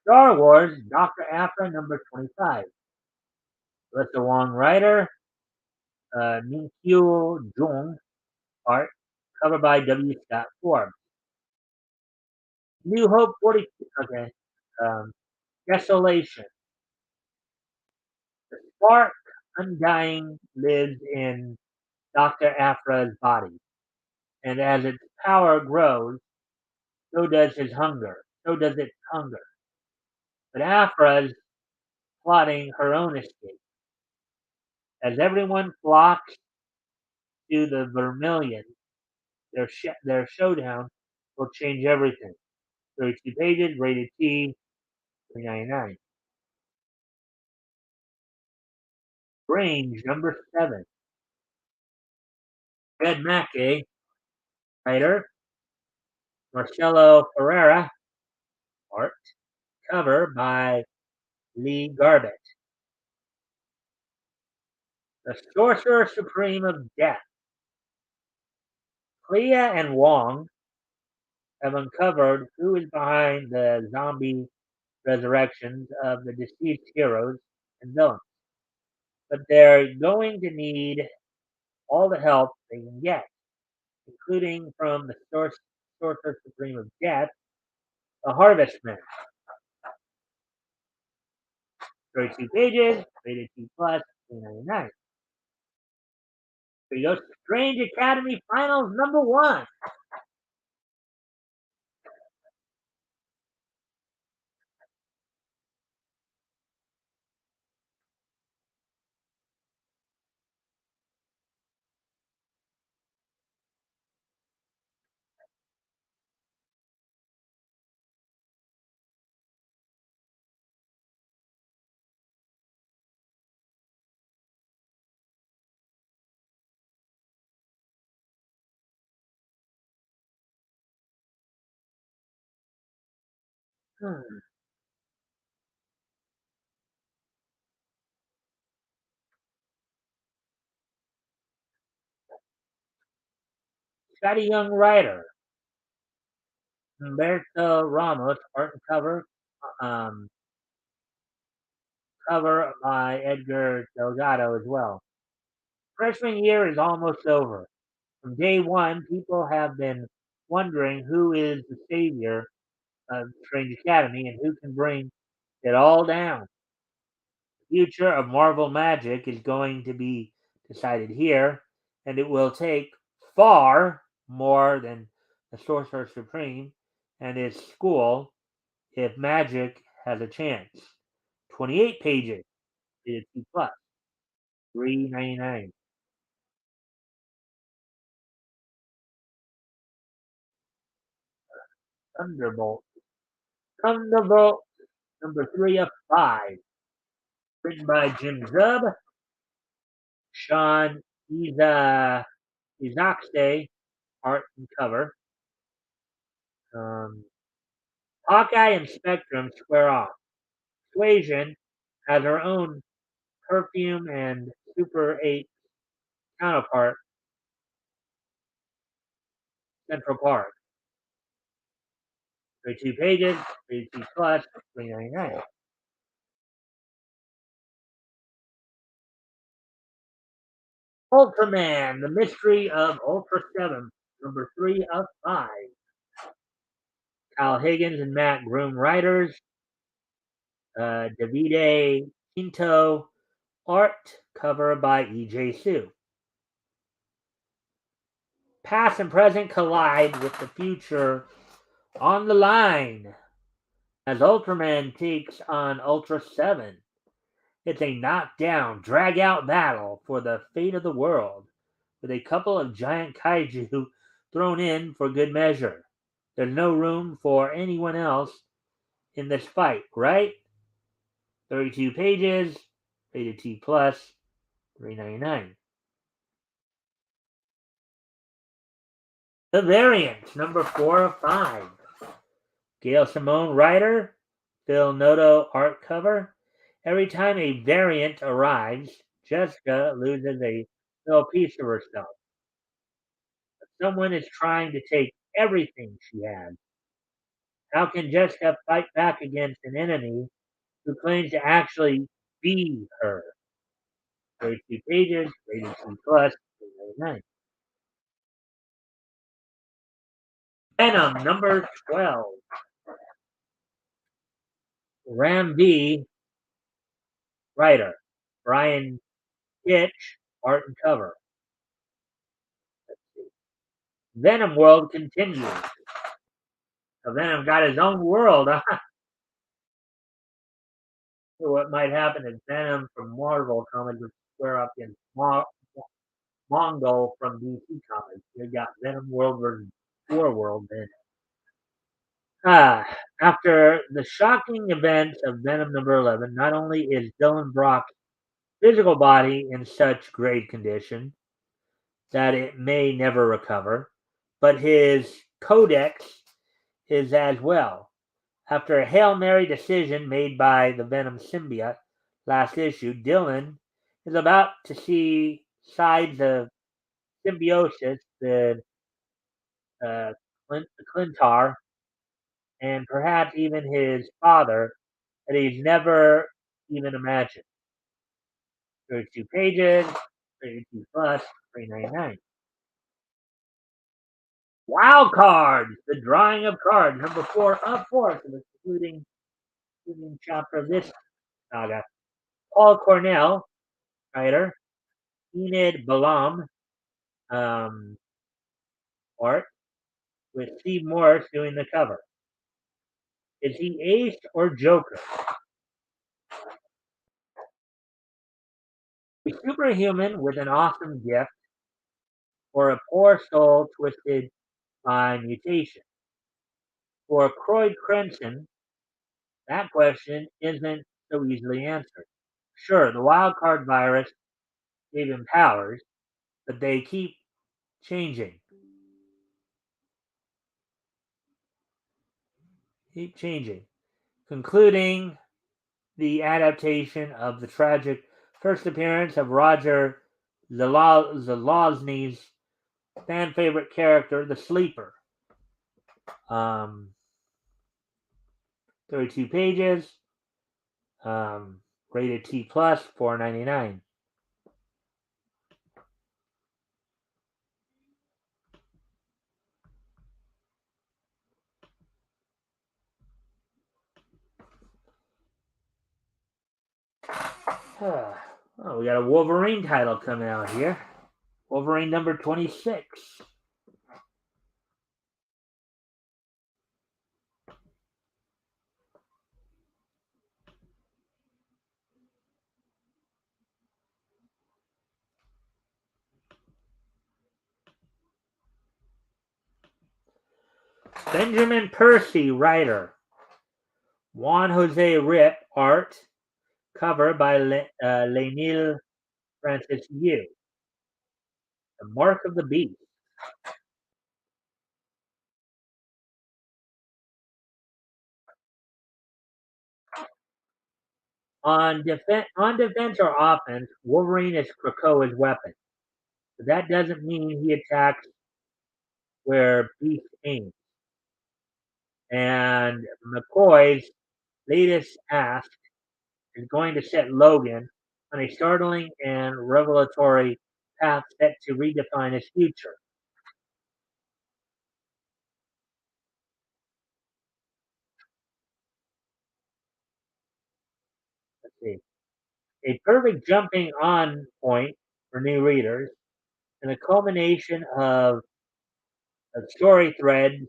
Star Wars, Dr. Aphra number 25. Alyssa Wong writer, Minkyu Jung art, cover by W. Scott Forbes. New Hope 40. Okay. Desolation. The spark undying lives in Dr. Aphra's body, and as its power grows, So does his hunger. So does its hunger. But Afra's plotting her own escape. As everyone flocks to the Vermilion, their showdown will change everything. 32 pages, rated T, 399. Range number 7. Red Mackey, writer, Marcelo Ferreira, art, cover by Lee Garbett. The Sorcerer Supreme of Death. Clea and Wong have uncovered who is behind the zombie resurrections of the deceased heroes and villains, but they're going to need all the help they can get, including from the Sorcerer Supreme of Death, the Harvestman. 32 pages, rated T plus, 399. Here you go, Strange Academy Finals number 1. Hmm. Got a young writer, Humberto Ramos, art and um, cover by Edgar Delgado as well. Freshman year is almost over. From day one, people have been wondering who is the savior of Strange Academy and who can bring it all down. The future of Marvel Magic is going to be decided here, and it will take far more than the Sorcerer Supreme and his school if Magic has a chance. 28 pages, rated C plus, 399. Thunderbolt. Thunderbolt number 3 of 5. Written by Jim Zub, Sean Izaakse, art and cover. Um, Hawkeye and Spectrum square off. Suasion has her own perfume and Super 8 counterpart, Central Park. 32 pages, 32 plus, 399. Ultraman, The Mystery of Ultra 7, number 3 of 5. Kyle Higgins and Matt Groom writers. Davide Quinto, art cover by E.J. Sue. Past and present collide with the future on the line as Ultraman takes on Ultra 7. It's a knockdown, drag out battle for the fate of the world, with a couple of giant kaiju thrown in for good measure. There's no room for anyone else in this fight, right? 32 pages, rated T plus, 399. The Variant, number 4 of 5. Gail Simone writer, Phil Noto art cover. Every time a variant arrives, Jessica loses a little piece of herself. Someone is trying to take everything she has. How can Jessica fight back against an enemy who claims to actually be her? 32 pages, rated C plus, 399. Venom, number 12. Ram V, writer. Brian Hitch, art and cover. Venom World continues. So Venom got his own world. So what might happen is Venom from Marvel Comics would square up against Mongol from DC Comics. You got Venom World versus War World then. After the shocking events of Venom number 11, not only is Dylan Brock's physical body in such grave condition that it may never recover, but his codex is as well. After a Hail Mary decision made by the Venom symbiote last issue, Dylan is about to see sides of symbiosis with uh, Clintar and perhaps even his father that he's never even imagined. 32 pages, 32 plus, 399. Wild cards, the drawing of cards, number 4 of 4, so the concluding chapter of this saga. Paul Cornell, writer, Enid Balam, um, art, with Steve Morris doing the cover. Is he Ace or Joker? A superhuman with an awesome gift, or a poor soul twisted by mutation? For Croyd Crimson, that question isn't so easily answered. Sure, the wild card virus gave him powers, but they changing, keep changing, concluding the adaptation of the tragic first appearance of Roger Zelazny's fan favorite character, the Sleeper. Um, 32 pages, rated T plus, 4.99. Oh, we got a Wolverine title coming out here. Wolverine number 26. Benjamin Percy, writer. Juan Jose Rip, art. Cover by Lenil Francis Yu. The Mark of the Beast. On defense or offense, Wolverine is Krakoa's weapon. But that doesn't mean he attacks where Beast aims. And McCoy's latest ask is going to set Logan on a startling and revelatory path set to redefine his future. Let's see. A perfect jumping on point for new readers and a culmination of story threads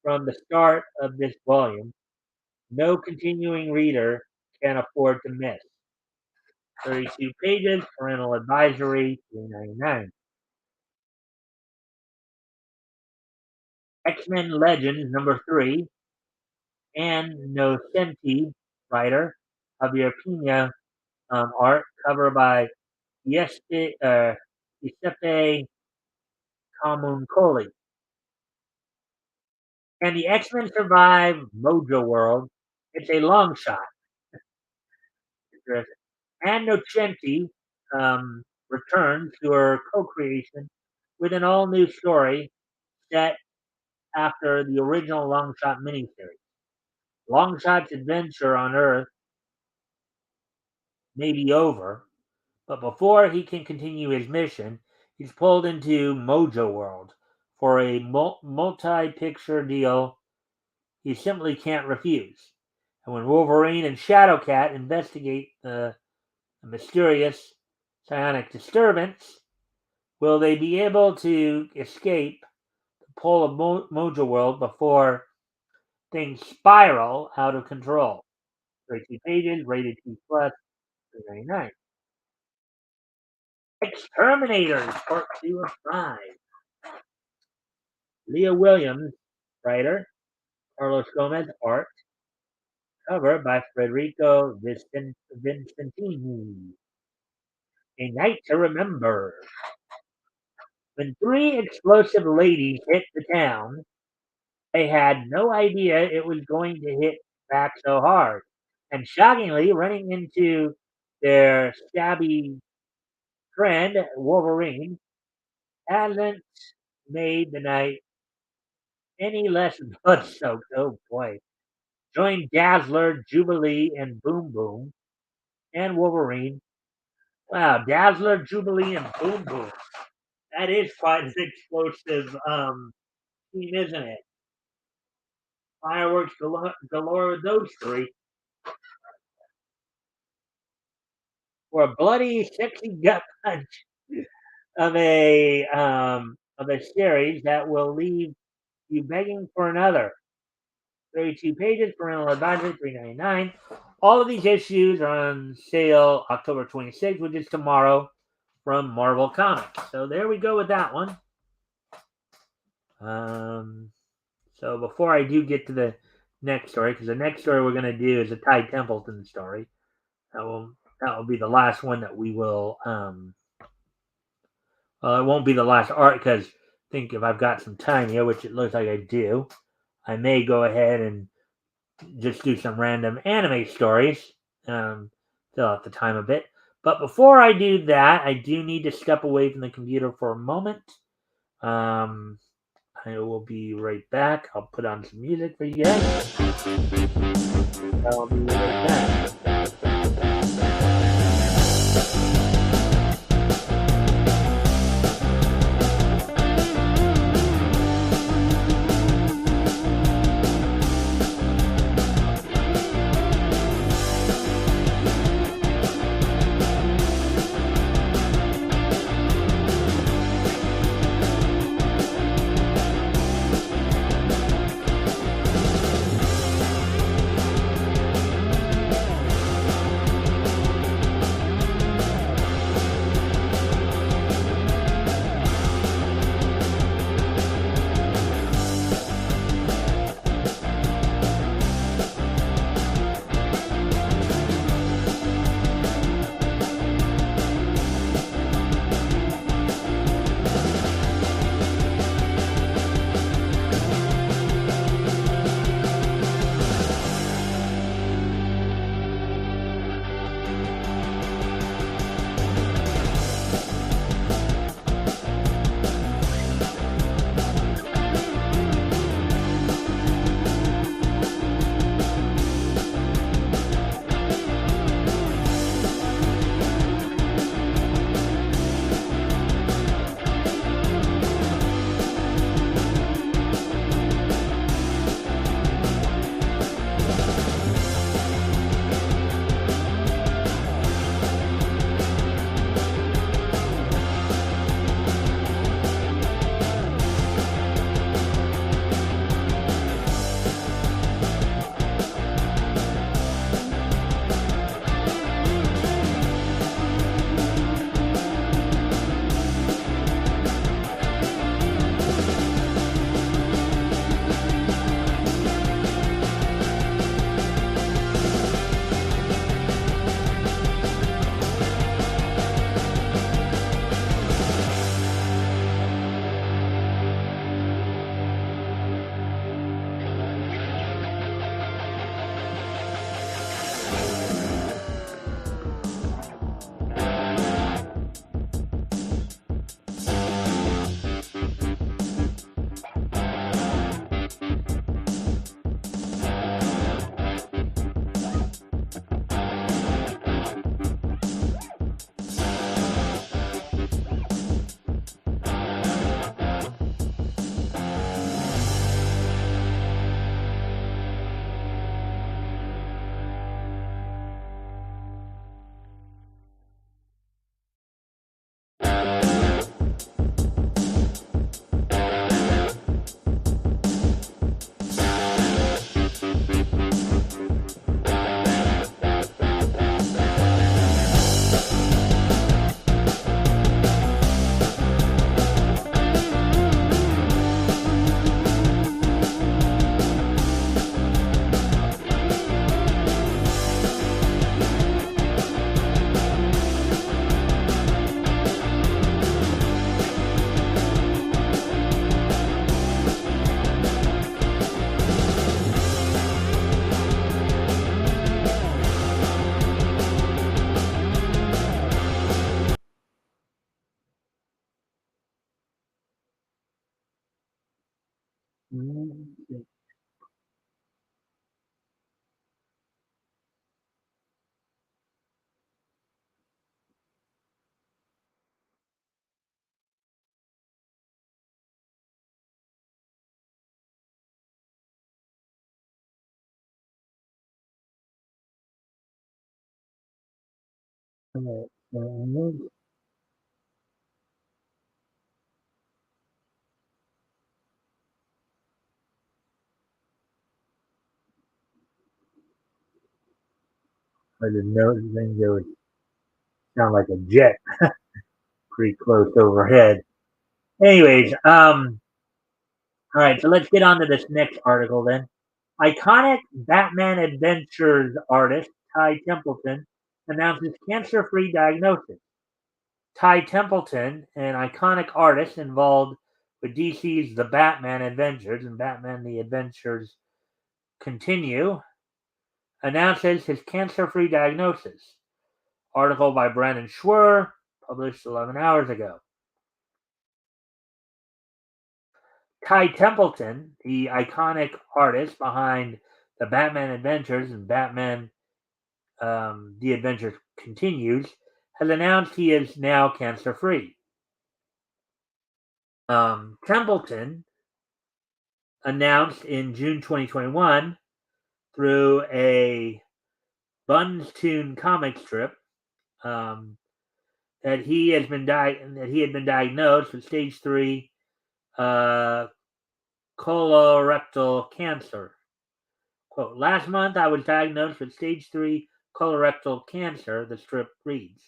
from the start of this volume no continuing reader can afford to miss. 32 pages, parental advisory, $3.99. X-Men Legends number 3, and Nocenti, writer, Javier Pina, art, cover by Giuseppe Camuncoli. Can the X-Men survive Mojo World? It's a long shot. And Nocenti returns to her co-creation with an all-new story set after the original Longshot miniseries. Longshot's adventure on Earth may be over, but before he can continue his mission, he's pulled into Mojo World for a multi-picture deal he simply can't refuse. And when Wolverine and Shadowcat investigate the mysterious psionic disturbance, will they be able to escape the pull of Mojo World before things spiral out of control. 32 pages, rated T plus, $3.99. Exterminators, part 2 of 5. Leah Williams, writer. Carlos Gomez, art. Cover by Federico Vincentini. A Night to Remember. When 3 explosive ladies hit the town, they had no idea it was going to hit back so hard. And shockingly, running into their stabby friend, Wolverine, hasn't made the night any less blood-soaked. Oh boy. Join Dazzler, Jubilee, and Boom Boom, and Wolverine. Wow, Dazzler, Jubilee, and Boom Boom. That is quite an explosive team, isn't it? Fireworks galore with those 3. For a bloody, sexy gut punch of a series that will leave you begging for another. 32 pages, parental advisory, $3.99. All of these issues are on sale October 26th, which is tomorrow, from Marvel Comics. So there we go with that one. So before I do get to the next story, because the next story we're going to do is a Ty Templeton story. That will be the last one that we will. It won't be the last art, because I think if I've got some time here, which it looks like I do, I may go ahead and just do some random anime stories. Fill out the time a bit. But before I do that, I do need to step away from the computer for a moment. I will be right back. I'll put on some music for you guys. I'll be right back. Alright, I didn't know things that would sound like a jet pretty close overhead. Anyways, all right, so let's get on to this next article then. Iconic Batman Adventures artist Ty Templeton announces cancer-free diagnosis. Ty Templeton, an iconic artist involved with DC's The Batman Adventures and Batman The Adventures Continue, announces his cancer-free diagnosis. Article by Brandon Schwer, published 11 hours ago. Ty Templeton, the iconic artist behind the Batman Adventures and Batman The Adventure Continues, has announced he is now cancer free. Templeton announced in June 2021 through a Buns Tune comic strip that he had been diagnosed with stage 3 uh, colorectal cancer. Quote, last month I was diagnosed with stage 3 colorectal cancer, the strip reads.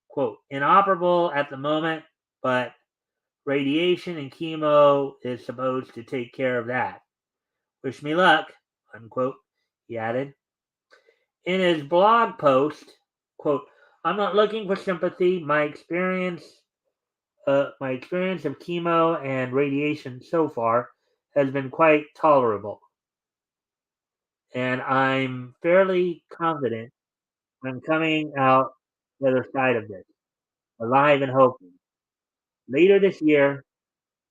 Quote, inoperable at the moment, but radiation and chemo is supposed to take care of that. Wish me luck, unquote, he added. In his blog post, quote, I'm not looking for sympathy. My experience of chemo and radiation so far has been quite tolerable. And I'm fairly confident I'm coming out the other side of this, alive and hoping. Later this year,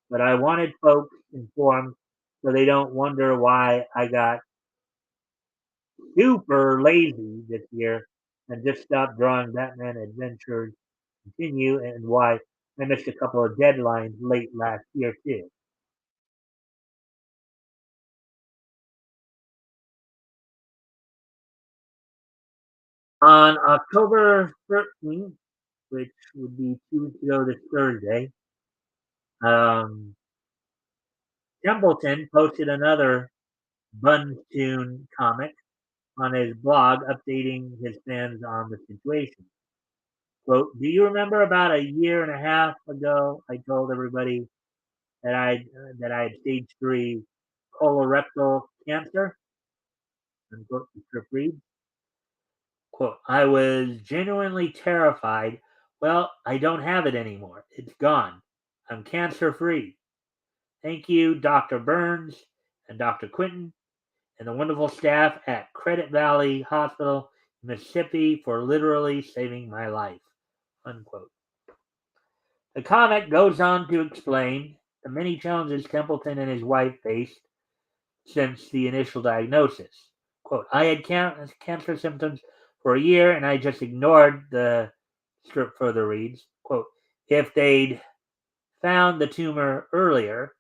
but I wanted folks informed so they don't wonder why I got super lazy this year and just stopped drawing Batman Adventures Continue and why I missed a couple of deadlines late last year too. On October 13th, which would be 2 weeks ago this Thursday, um, Templeton posted another Buntoon comic on his blog updating his fans on the situation. Quote, do you remember about a year and a half ago I told everybody that I had stage 3 colorectal cancer? Unquote, the script reads. Quote, I was genuinely terrified. Well, I don't have it anymore. It's gone. I'm cancer free. Thank you, Dr. Burns and Dr. Quinton and the wonderful staff at Credit Valley Hospital, Mississippi, for literally saving my life. Unquote. The comic goes on to explain the many challenges Templeton and his wife faced since the initial diagnosis. Quote, I had cancer symptoms for a year and I just ignored the strip further reads. Quote, if they'd found the tumor earlier,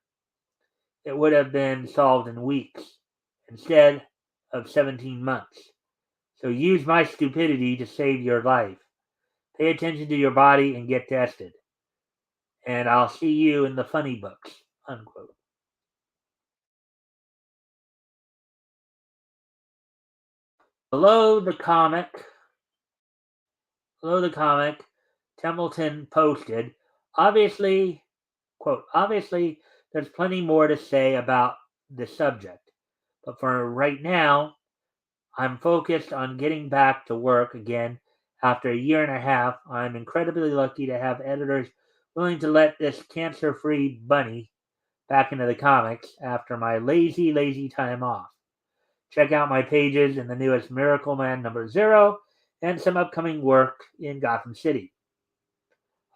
it would have been solved in weeks instead of 17 months. So use my stupidity to save your life. Pay attention to your body and get tested. And I'll see you in the funny books. Unquote. Below the comic, below the comic, Templeton posted, obviously, quote, obviously, there's plenty more to say about the subject. But for right now, I'm focused on getting back to work again after a year and a half. I'm incredibly lucky to have editors willing to let this cancer free bunny back into the comics after my lazy, lazy time off. Check out my pages in the newest Miracle Man number 0 and some upcoming work in Gotham City.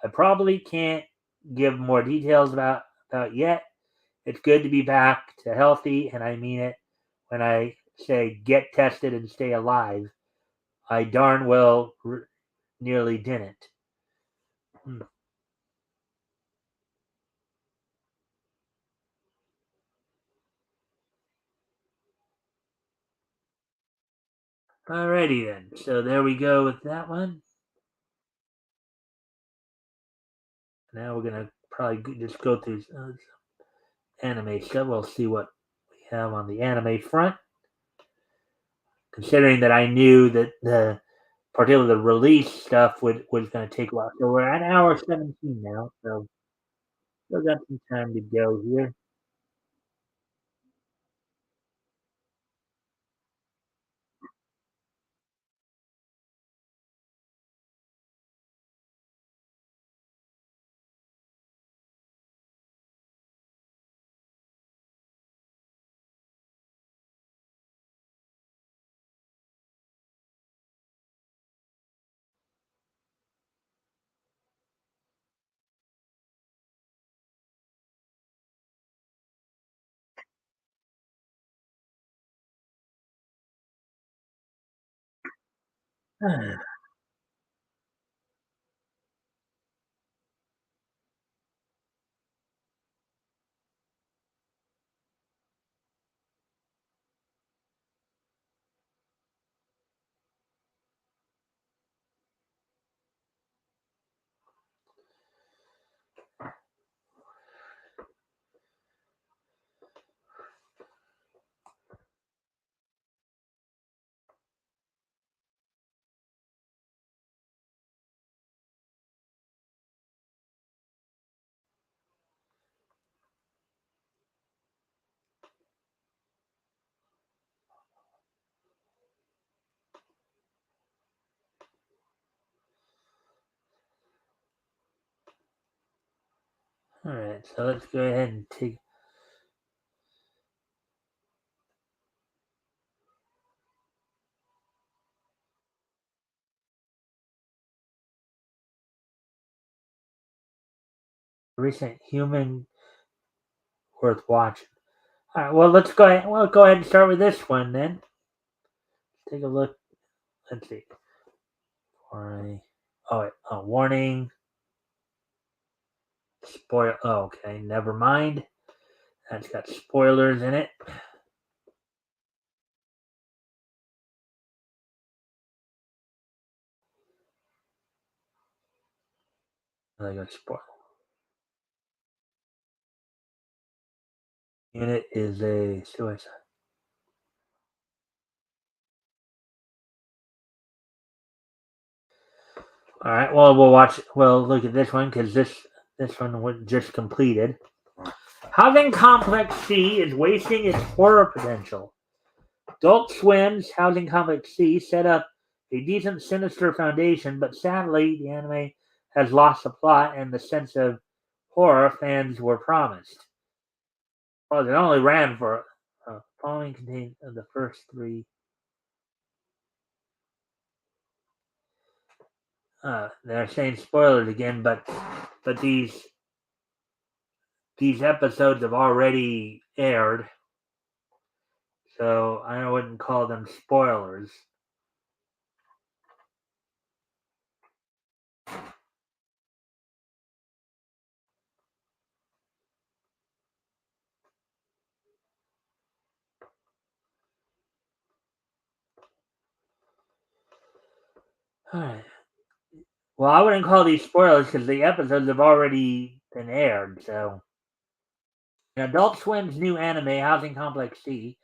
I probably can't give more details about yet. It's good to be back to healthy, and I mean it when I say get tested and stay alive. I darn well nearly didn't. Hmm. Alrighty then. So there we go with that one. Now we're gonna probably just go through anime stuff. We'll see what we have on the anime front. Considering that I knew that particularly the release stuff was going to take a while. So we're at hour 17 now, so still got some time to go here. All right, so let's go ahead and take recent human worth watching. All right, well let's go ahead. Well, go ahead and start with this one then. Take a look. Let's see. Warning. Spoil. Oh, okay, never mind. That's got spoilers in it. I got spoil. Unit is a suicide. All right. Well, we'll watch. Well, look at this one because this one was just completed. Housing Complex C is wasting its horror potential. Adult Swim's Housing Complex C set up a decent sinister foundation, but sadly, the anime has lost the plot and the sense of horror fans were promised. Well, it only ran for following contains the first three. They're saying spoilers again, but these episodes have already aired, so I wouldn't call them spoilers. All right. Well, I wouldn't call these spoilers because the episodes have already been aired. So, in Adult Swim's new anime, Housing Complex C,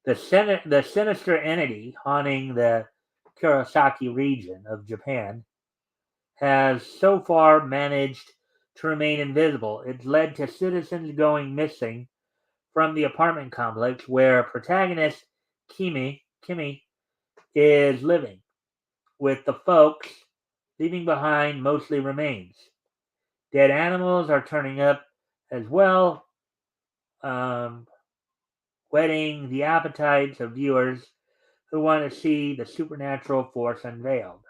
the sinister entity haunting the Kurosaki region of Japan has so far managed to remain invisible. It's led to citizens going missing from the apartment complex where protagonist Kimi is living, with the folks leaving behind mostly remains. Dead animals are turning up as well, um, whetting the appetites of viewers who want to see the supernatural force unveiled.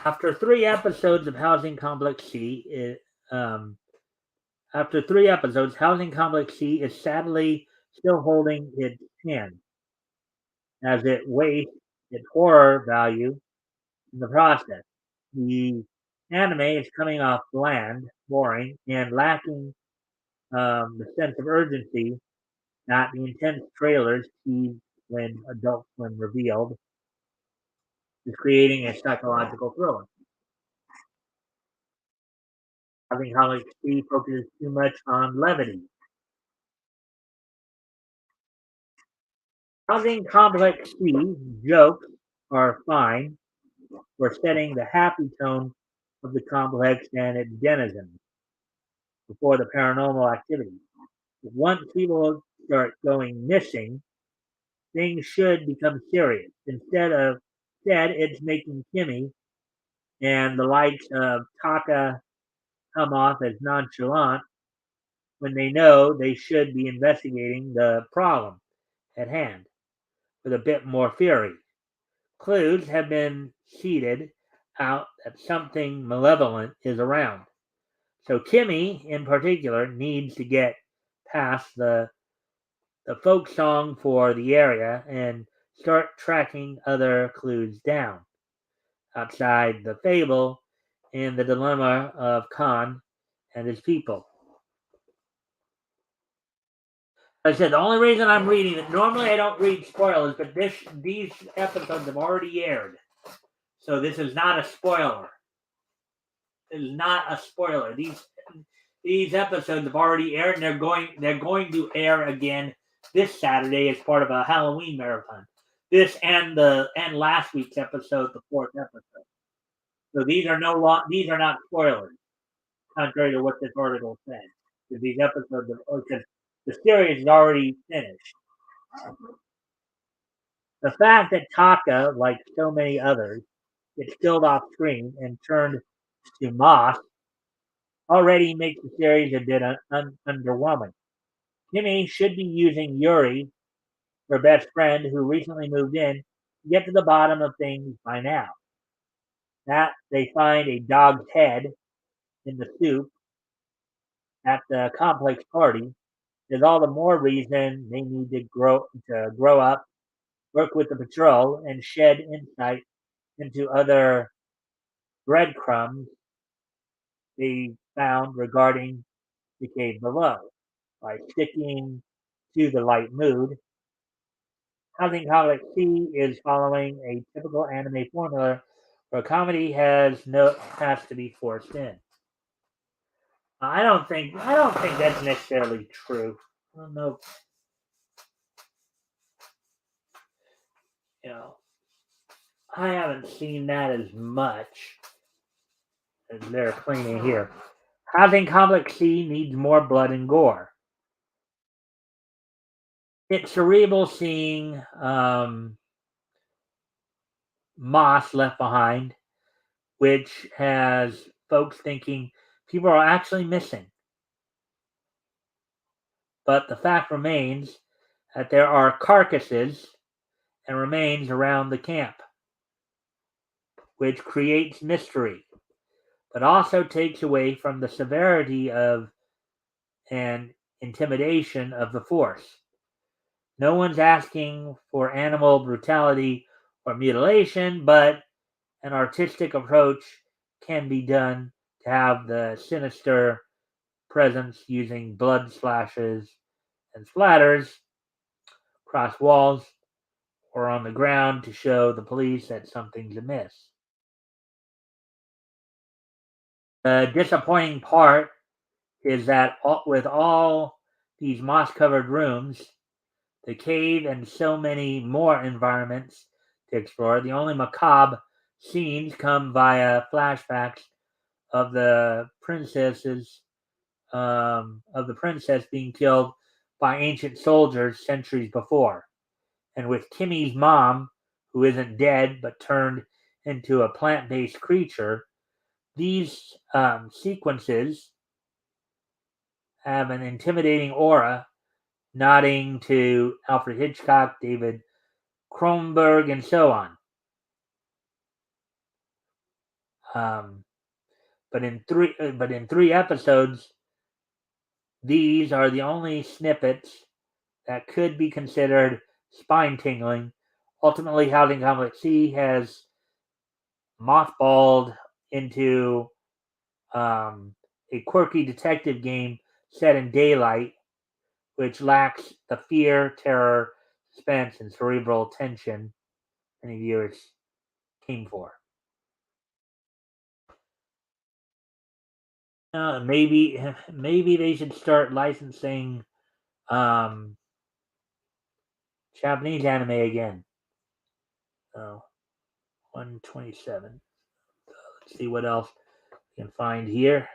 After three episodes of Housing Complex C, after three episodes, Housing Complex C is sadly still holding its hand as it wastes its horror value in the process. The anime is coming off bland, boring, and lacking the sense of urgency that the intense trailers teased when Adult Swim revealed is creating a psychological thriller. Housing Complex C focuses too much on levity. Housing Complex C jokes are fine for setting the happy tone of the complex and its denizens before the paranormal activity. But once people start going missing, things should become serious. Instead, it's making Kimmy and the likes of Taka come off as nonchalant when they know they should be investigating the problem at hand with a bit more fury. Clues have been seeded out that something malevolent is around. So Kimmy, in particular, needs to get past the folk song for the area and start tracking other clues down outside the fable and the dilemma of Khan and his people. Like I said, the only reason I'm reading it, normally I don't read spoilers, but these episodes have already aired. So this is not a spoiler. It is not a spoiler. These episodes have already aired, and they're going to air again this Saturday as part of a Halloween marathon. This and last week's episode, the fourth episode. So these are not spoilers, contrary to what this article said. Because these episodes, because the series is already finished. The fact that Taka, like so many others, gets killed off screen and turned to moss already makes the series a bit underwhelming. Kimmy should be using Yuri, her best friend who recently moved in, to get to the bottom of things by now. That they find a dog's head in the soup at the complex party is all the more reason they need to grow up, work with the patrol, and shed insight into other breadcrumbs they found regarding the cave below. By sticking to the light mood, Housing Complex C is following a typical anime formula where comedy has to be forced in. I don't think that's necessarily true. I don't know. You know, I haven't seen that as much as they're claiming here. Housing Complex C needs more blood and gore. It's cerebral seeing Moss left behind, which has folks thinking people are actually missing. But the fact remains that there are carcasses and remains around the camp, which creates mystery, but also takes away from the severity of and intimidation of the force. No one's asking for animal brutality or mutilation, but an artistic approach can be done to have the sinister presence using blood splashes and splatters across walls or on the ground to show the police that something's amiss. The disappointing part is that with all these moss covered rooms, the cave, and so many more environments to explore, the only macabre scenes come via flashbacks of the princess being killed by ancient soldiers centuries before. And with Kimmy's mom, who isn't dead but turned into a plant-based creature, these sequences have an intimidating aura, nodding to Alfred Hitchcock, David Cronenberg, and so on. Um, but in three episodes, these are the only snippets that could be considered spine tingling. Ultimately, Housing Complex C has mothballed into a quirky detective game set in daylight, which lacks the fear, terror, suspense, and cerebral tension many viewers came for. Maybe they should start licensing um, Japanese anime again. So 127. Let's see what else we can find here.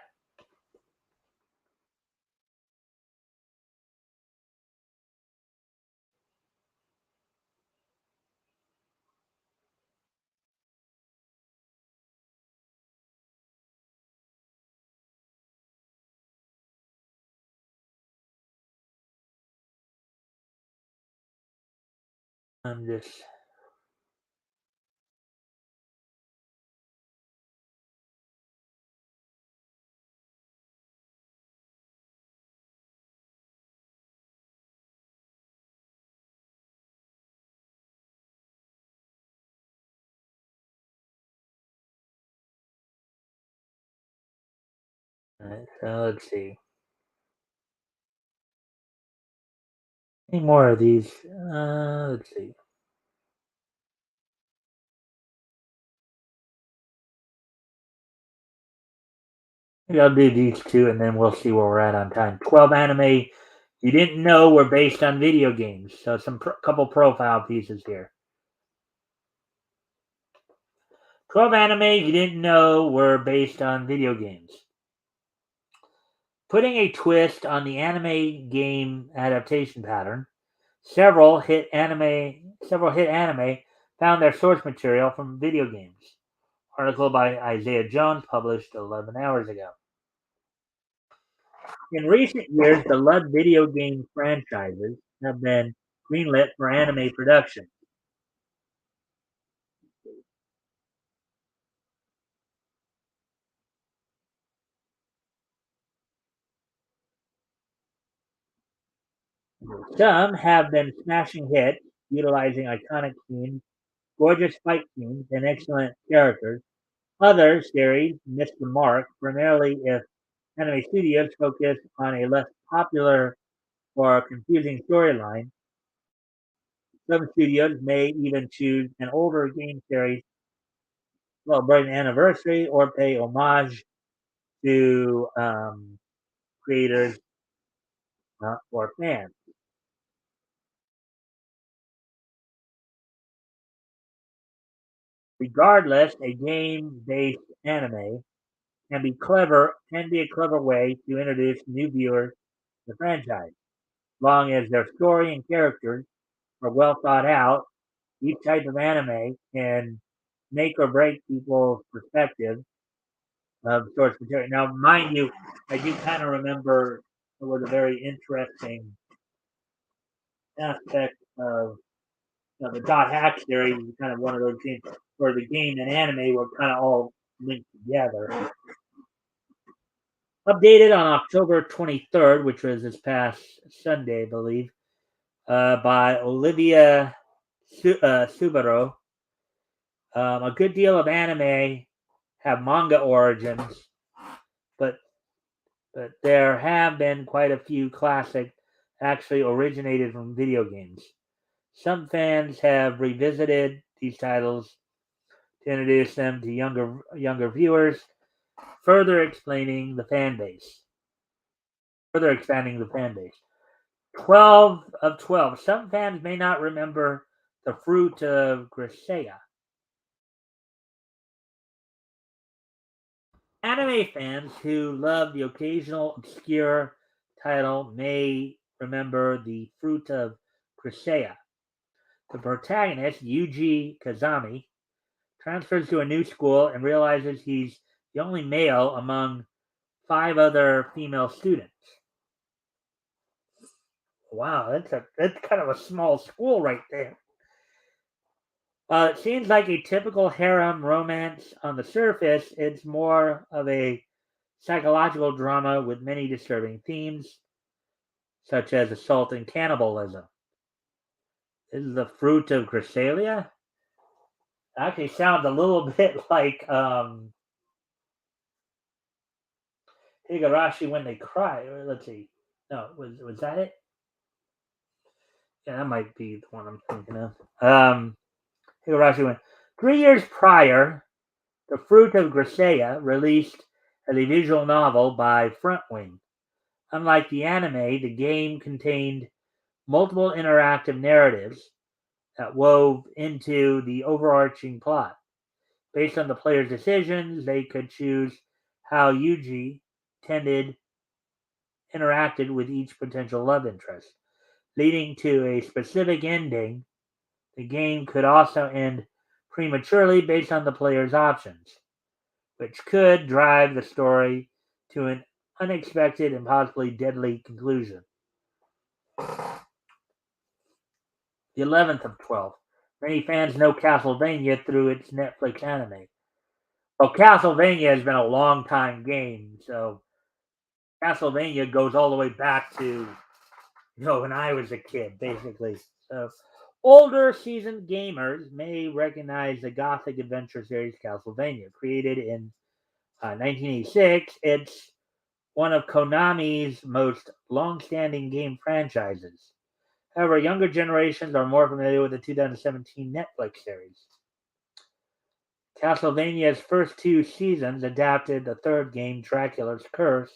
I'm just so let's see. Any more of these? Let's see. Maybe I'll do these two, and then we'll see where we're at on time. 12 anime you didn't know were based on video games. So some couple profile pieces here. 12 anime you didn't know were based on video games. Putting a twist on the anime game adaptation pattern, several hit anime found their source material from video games. Article by Isaiah Jones, published 11 hours ago. In recent years, beloved video game franchises have been greenlit for anime production. Some have been smashing hits, utilizing iconic themes, gorgeous fight scenes, and excellent characters. Other series missed the mark, primarily if anime studios focus on a less popular or confusing storyline. Some studios may even choose an older game series to celebrate an anniversary or pay homage to creators or fans. Regardless, a game-based anime can be a clever way to introduce new viewers to the franchise. As long as their story and characters are well thought out, each type of anime can make or break people's perspective of source material. Now, mind you, I do kind of remember it was a very interesting aspect of the dot hack series. Kind of one of those things where the game and anime were kind of all linked together. Updated on October 23rd, which was this past Sunday, I believe, by Olivia Subaru. A good deal of anime have manga origins, but there have been quite a few classic actually originated from video games. Some fans have revisited these titles to introduce them to younger viewers, further explaining the fan base. Further expanding the fan base. 12 of 12. Some fans may not remember the fruit of Grisea. Anime fans who love the occasional obscure title may remember the fruit of Grisea. The protagonist, Yuji Kazami, transfers to a new school and realizes he's the only male among 5 other female students. Wow, that's kind of a small school right there. It seems like a typical harem romance on the surface. It's more of a psychological drama with many disturbing themes, such as assault and cannibalism. This is the fruit of Chrysalia. Actually, sounds a little bit like Higurashi when they cry. Let's see. No, was that it? Yeah, that might be the one I'm thinking of. Higurashi went 3 years prior. The Fruit of Grisea, released as a visual novel by Frontwing. Unlike the anime, the game contained multiple interactive narratives that wove into the overarching plot. Based on the player's decisions, they could choose how Yuji tended interacted with each potential love interest, leading to a specific ending. The game could also end prematurely based on the player's options, which could drive the story to an unexpected and possibly deadly conclusion. The 11th of 12. Many fans know Castlevania through its Netflix anime. Well, Castlevania has been a long time game, so Castlevania goes all the way back to when I was a kid, basically. So older seasoned gamers may recognize the Gothic adventure series Castlevania, created in 1986. It's one of Konami's most long-standing game franchises. However, younger generations are more familiar with the 2017 Netflix series. Castlevania's first two seasons adapted the third game, Dracula's Curse,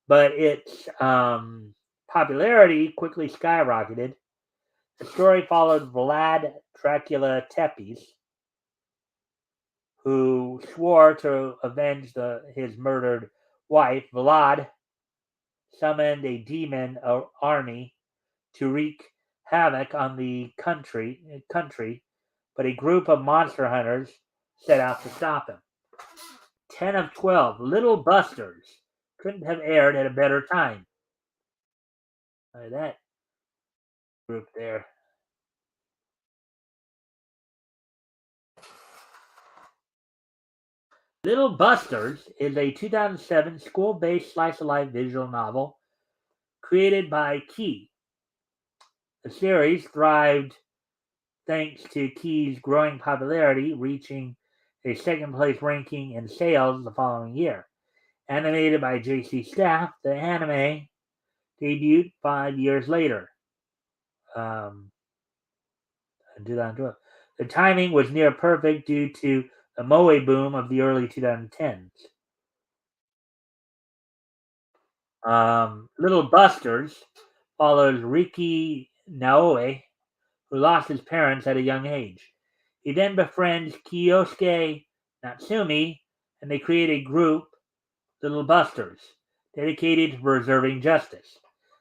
but its popularity quickly skyrocketed. The story followed Vlad Dracula Tepes, who swore to avenge his murdered wife. Vlad summoned a demon army to wreak havoc on the country, but a group of monster hunters set out to stop him. 10 of 12, Little Busters. Couldn't have aired at a better time. That group there. Little Busters is a 2007 school-based slice-of-life visual novel created by Key. The series thrived thanks to Key's growing popularity, reaching a second-place ranking in sales the following year. Animated by J.C. Staff, the anime debuted 5 years later. 2012. The timing was near perfect due to the moe boom of the early 2010s. Little Busters follows Riki Naoe, who lost his parents at a young age. He then befriends Kiyosuke Natsumi, and they create a group, Little Busters, dedicated to preserving justice.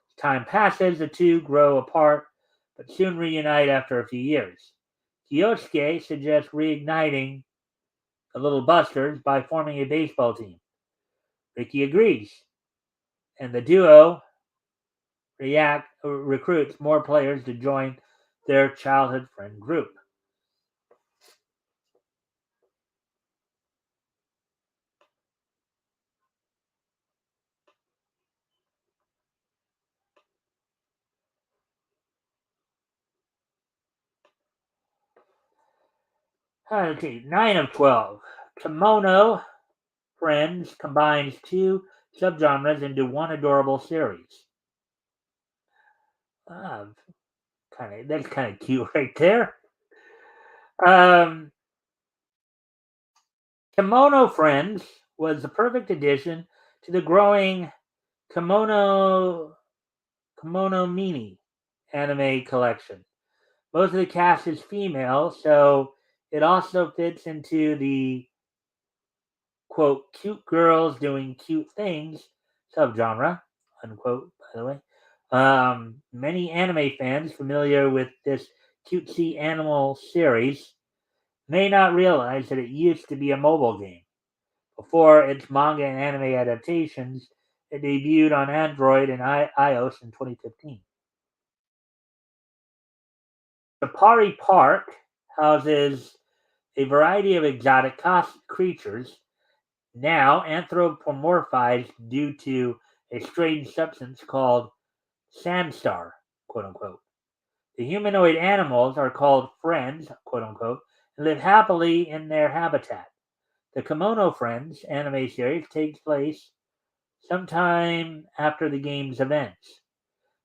As time passes, the two grow apart, but soon reunite after a few years. Kiyosuke suggests reigniting the Little Busters by forming a baseball team. Riki agrees, and the duo recruits more players to join their childhood friend group. Okay, 9 of 12. Kimono Friends combines two subgenres into one adorable series. That's kind of cute right there. Kimono Friends was the perfect addition to the growing Kimono Mini anime collection. Most of the cast is female, so it also fits into the quote cute girls doing cute things subgenre unquote. By the way, many anime fans familiar with this cutesy animal series may not realize that it used to be a mobile game. Before its manga and anime adaptations, it debuted on Android and iOS in 2015. Safari Park houses a variety of exotic creatures, now anthropomorphized due to a strange substance called Sandstar, quote unquote. The humanoid animals are called friends, quote unquote, and live happily in their habitat. The Kimono Friends anime series takes place sometime after the game's events,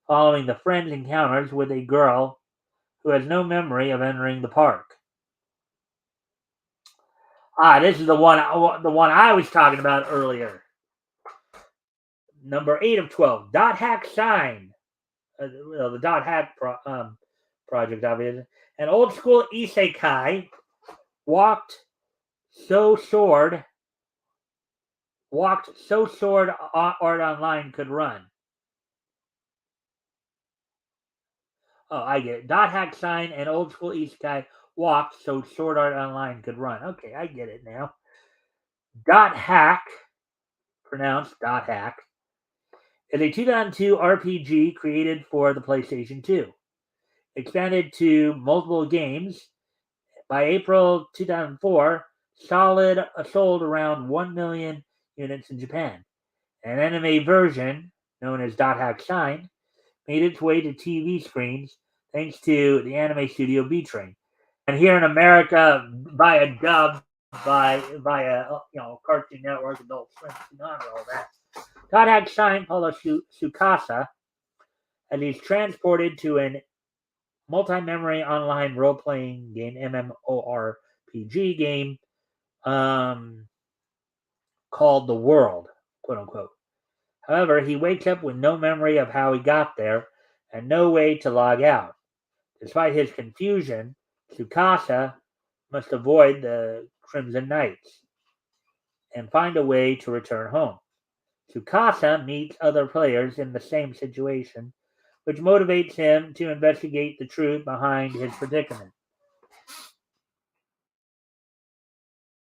following the friends' encounters with a girl who has no memory of entering the park. This is the one I was talking about earlier. Number 8 of 12. Dot Hack Shine. The Dot Hack project, obviously. An old school isekai walked so sword art online could run. Oh, I get it. Dot Hack Shine and old school isekai walked so sword art online could run. Okay, I get it now. Dot Hack, pronounced Dot Hack, is a 2002 RPG created for the PlayStation 2. Expanded to multiple games, by April 2004, Solid sold around 1 million units in Japan. An anime version, known as Dot Hack Shine, made its way to TV screens thanks to the anime studio B Train. And here in America, by a dub via Cartoon Network, Adult Swim, Tsunami, all that. Dot Hack Shine follows Tsukasa as he's transported to an multi-memory online role-playing game, MMORPG game, called The World, quote unquote. However, he wakes up with no memory of how he got there and no way to log out. Despite his confusion, Tsukasa must avoid the Crimson Knights and find a way to return home. Tsukasa meets other players in the same situation, which motivates him to investigate the truth behind his predicament.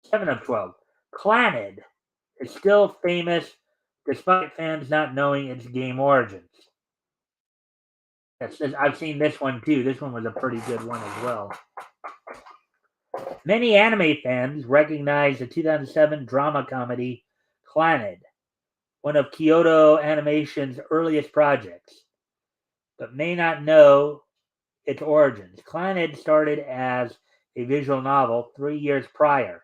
7 of 12. Clannad is still famous despite fans not knowing its game origins. I've seen this one too. This one was a pretty good one as well. Many anime fans recognize the 2007 drama comedy Clannad, one of Kyoto Animation's earliest projects, but may not know its origins. Clannad started as a visual novel 3 years prior,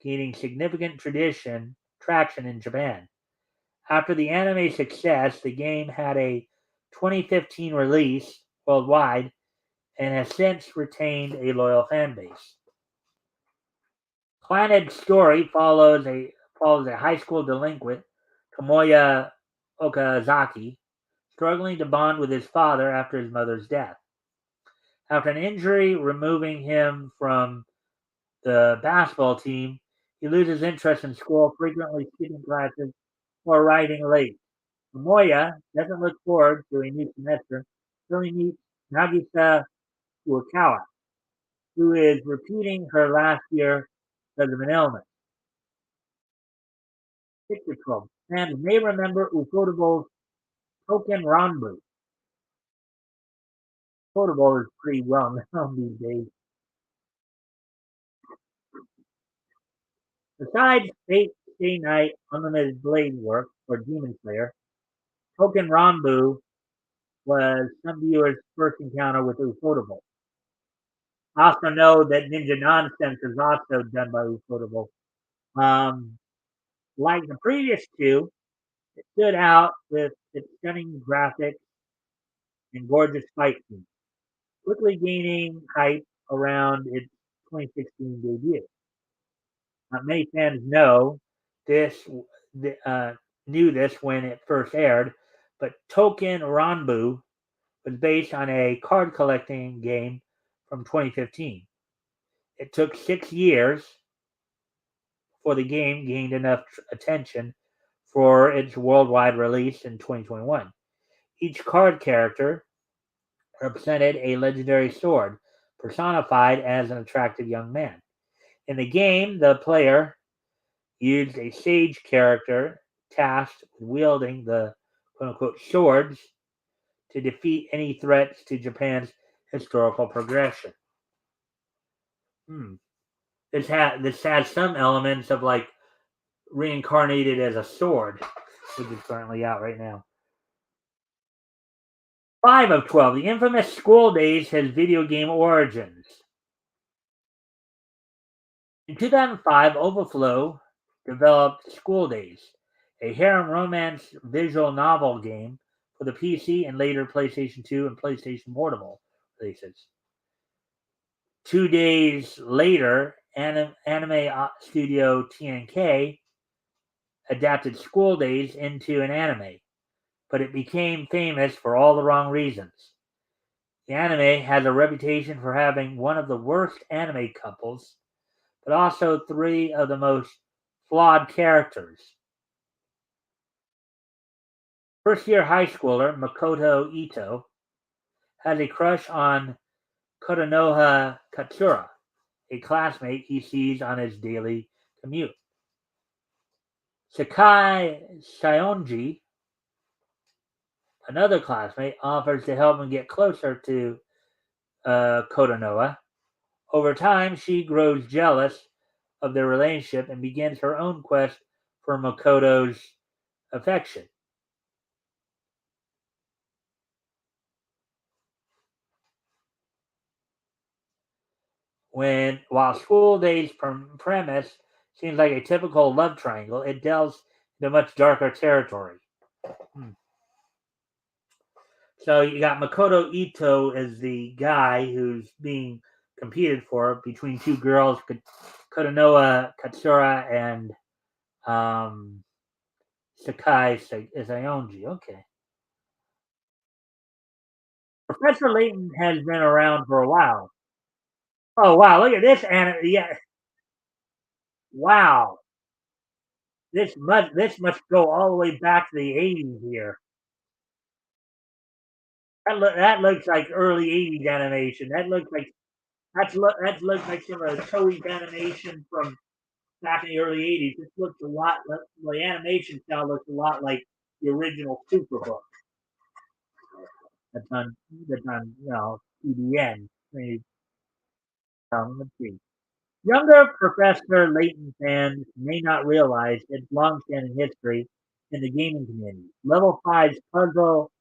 gaining significant traction in Japan. After the anime success, the game had a 2015 release worldwide and has since retained a loyal fan base. Clannad's story follows a high school delinquent, Tomoya Okazaki, struggling to bond with his father after his mother's death. After an injury removing him from the basketball team, he loses interest in school, frequently skipping classes or arriving late. Tomoya doesn't look forward to a new semester until he meets Nagisa Furukawa, who is repeating her last year because of an illness. 6 to 12. Fans may remember Ufotable's Token Ranbu. Ufotable is pretty well known these days. Besides Fate Stay Night Unlimited Blade Work for Demon Slayer, Token Ranbu was some viewers' first encounter with Ufotable. I also know that Ninja Nonsense is also done by Ufotable. Like the previous two, it stood out with its stunning graphics and gorgeous fight scenes, quickly gaining hype around its 2016 debut. Many fans this, knew this when it first aired, but Token Ranbu was based on a card collecting game from 2015. It took 6 years before the game gained enough attention for its worldwide release in 2021. Each card character represented a legendary sword, personified as an attractive young man. In the game, the player used a sage character tasked with wielding the quote unquote swords to defeat any threats to Japan's historical progression. This has some elements of like reincarnated as a sword, which is currently out right now. 5 of 12. The infamous School Days has video game origins. In 2005, Overflow developed School Days, a harem romance visual novel game for the PC and later PlayStation 2 and PlayStation Portable releases. 2 days later, anime studio TNK adapted School Days into an anime, but it became famous for all the wrong reasons. The anime has a reputation for having one of the worst anime couples, but also three of the most flawed characters. First year high schooler Makoto Ito has a crush on Kotonoha Katsura, a classmate he sees on his daily commute. Sakai Shionji, another classmate, offers to help him get closer to Kotonoha. Over time, she grows jealous of their relationship and begins her own quest for Makoto's affection. While School Days premise seems like a typical love triangle, it delves into much darker territory. Hmm. So you got Makoto Ito as the guy who's being competed for between two girls, Kotonoa Katsura and um, Sakai Sayonji. Okay. Professor Layton has been around for a while. Oh wow! Look at this anime. Yeah, wow. This must go all the way back to the '80s here. That looks like early '80s animation. That looks like some of the Toei's animation from back in the early '80s. This looks a lot. The animation style looks a lot like the original Superbook. That's on TBN. Let's see. Younger Professor Layton fans may not realize its long-standing history in the gaming community. Level Five's puzzle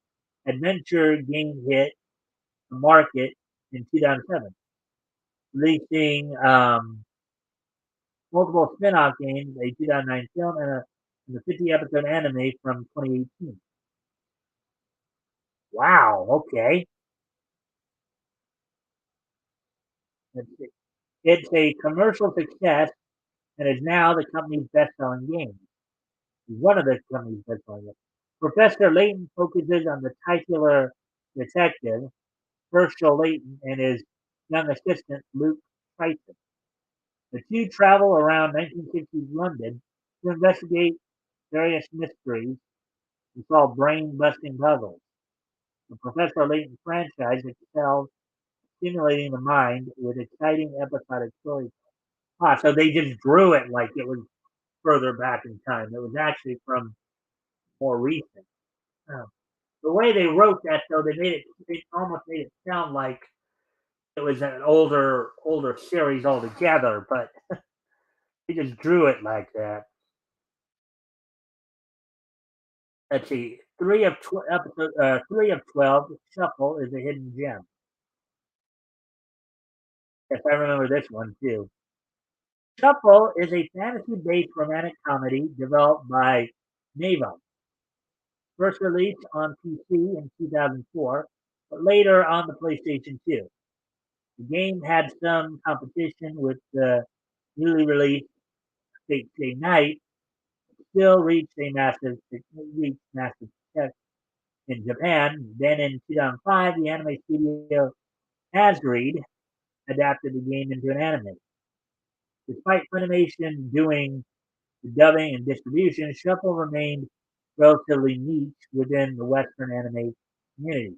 adventure game hit the market in 2007, releasing multiple spin-off games, a 2009 film, and a 50-episode anime from 2018. Wow, okay. It's a commercial success and is now the company's best-selling game. One of the company's best-selling games. Professor Layton focuses on the titular detective, Herschel Layton, and his young assistant, Luke Tyson. The two travel around 1960s London to investigate various mysteries and solve brain-busting puzzles. The Professor Layton franchise excels stimulating the mind with exciting episodic stories. Ah, so they just drew it like it was further back in time. It was actually from more recent. Oh. The way they wrote that, though, they almost made it sound like it was an older series altogether, but they just drew it like that. Let's see, 3 of 12. Shuffle is a hidden gem. Yes, I remember this one too. Shuffle is a fantasy-based romantic comedy developed by Neva. First released on PC in 2004, but later on the PlayStation 2. The game had some competition with the newly released Fate Stay Night, still reached massive success in Japan. Then in 2005, the anime studio Asgreed adapted the game into an anime. Despite Funimation doing the dubbing and distribution, Shuffle remained relatively niche within the Western anime community.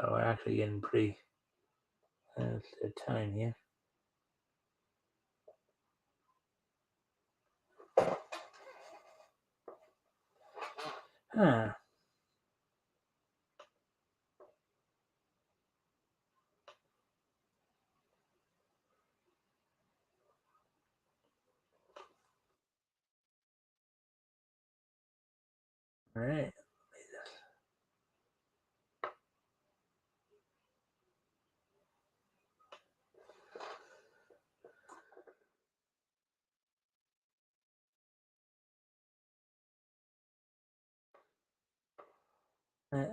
So we're actually getting pretty close to time here. Huh. All right.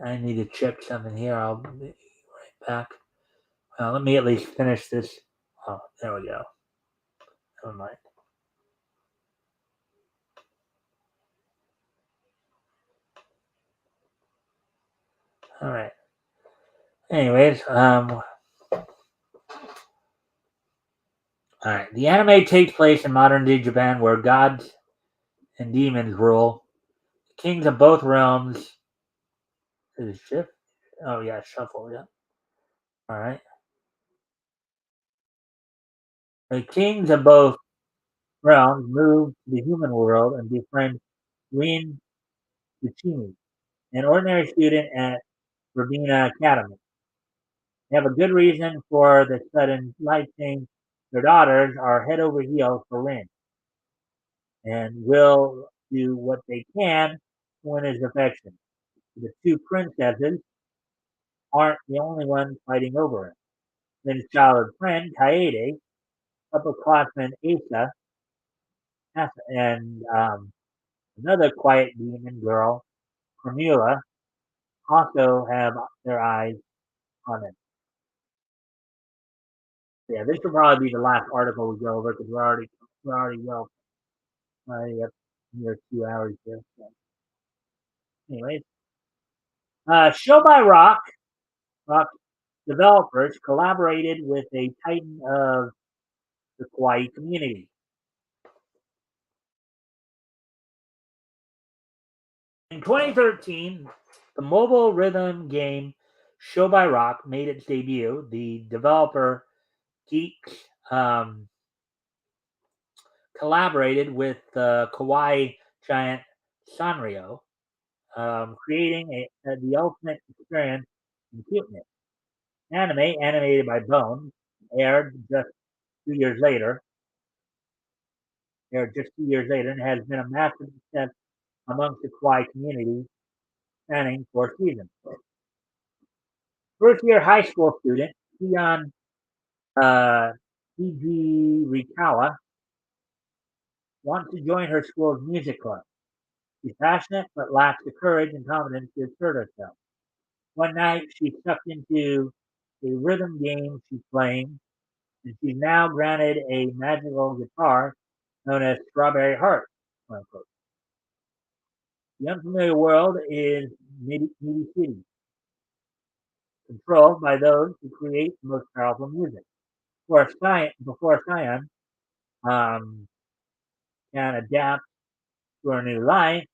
I need to check something here. I'll be right back. Let me at least finish this. Oh, there we go. Never mind. All right. Anyways, all right. The anime takes place in modern day Japan, where gods and demons rule. The kings of both realms. Is it shift? Oh yeah, shuffle. Yeah. All right. The kings of both realms move to the human world and befriend Rin Tsuchimi, an ordinary student at Verbena Academy. They have a good reason for the sudden life change. Their daughters are head over heels for Rin and will do what they can to win his affection. The two princesses aren't the only ones fighting over him. Rin's childhood friend, Kaede, upperclassman Asa, and another quiet demon girl, Cornelia, also have their eyes on him. Yeah, this will probably be the last article we go over because we're already already up near 2 hours here. So, anyways, Show by Rock developers collaborated with a titan of the kawaii community. In 2013, the mobile rhythm game Show by Rock made its debut. The developer Geeks collaborated with the kawaii giant Sanrio, creating the ultimate experience in cuteness. Anime, animated by Bone, aired just 2 years later. Aired just 2 years later, and has been a massive success amongst the kawaii community, spanning 4 seasons. First year high school student Kian uh, Rikawa wants to join her school's music club. She's passionate but lacks the courage and confidence to assert herself. One night, she's sucked into a rhythm game she's playing, and she's now granted a magical guitar known as Strawberry Heart. Quote unquote. The unfamiliar world is Midi City, controlled by those who create the most powerful music. Before Cyan um, can adapt to her new life,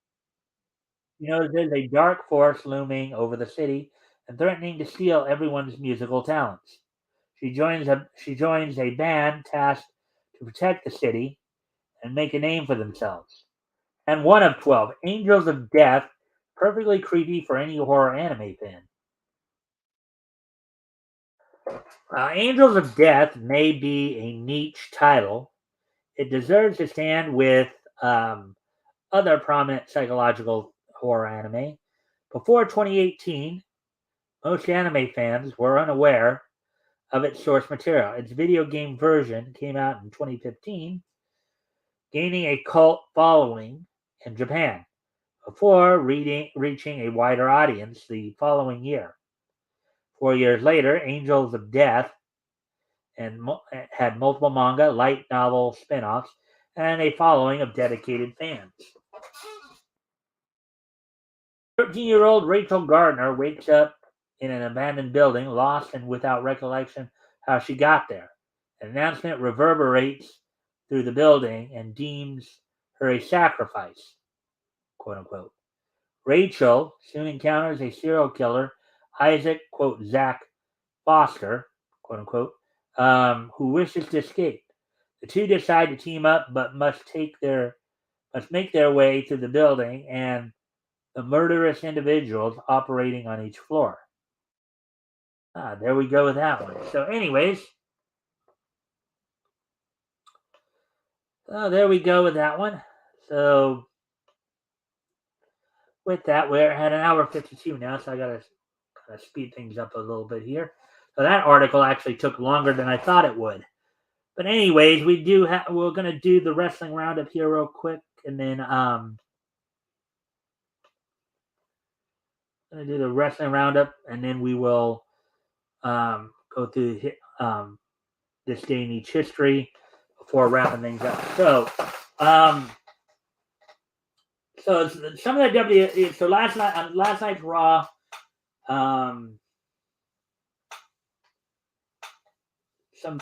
she knows there's a dark force looming over the city and threatening to steal everyone's musical talents. She joins a band tasked to protect the city and make a name for themselves. And one of 12, Angels of Death, perfectly creepy for any horror anime fan. Angels of Death may be a niche title. It deserves to stand with other prominent psychological horror anime. Before 2018, most anime fans were unaware of its source material. Its video game version came out in 2015, gaining a cult following in Japan before reaching a wider audience the following year. 4 years later, Angels of Death had multiple manga, light novel spin-offs, and a following of dedicated fans. 13-year-old Rachel Gardner wakes up in an abandoned building, lost and without recollection how she got there. An announcement reverberates through the building and deems her a sacrifice, quote unquote. Rachel soon encounters a serial killer Isaac, quote, Zach Foster, quote unquote, who wishes to escape. The two decide to team up, but must make their way through the building and the murderous individuals operating on each floor. There we go with that one. So, anyways, there we go with that one. So, with that, we're at an hour 52 now, so I got to kind of speed things up a little bit here. So, that article actually took longer than I thought it would. But, anyways, we're going to do the wrestling roundup here real quick, and then, going to do the wrestling roundup, and then we will go through this day in each history before wrapping things up. So some of the so last night's Raw, some some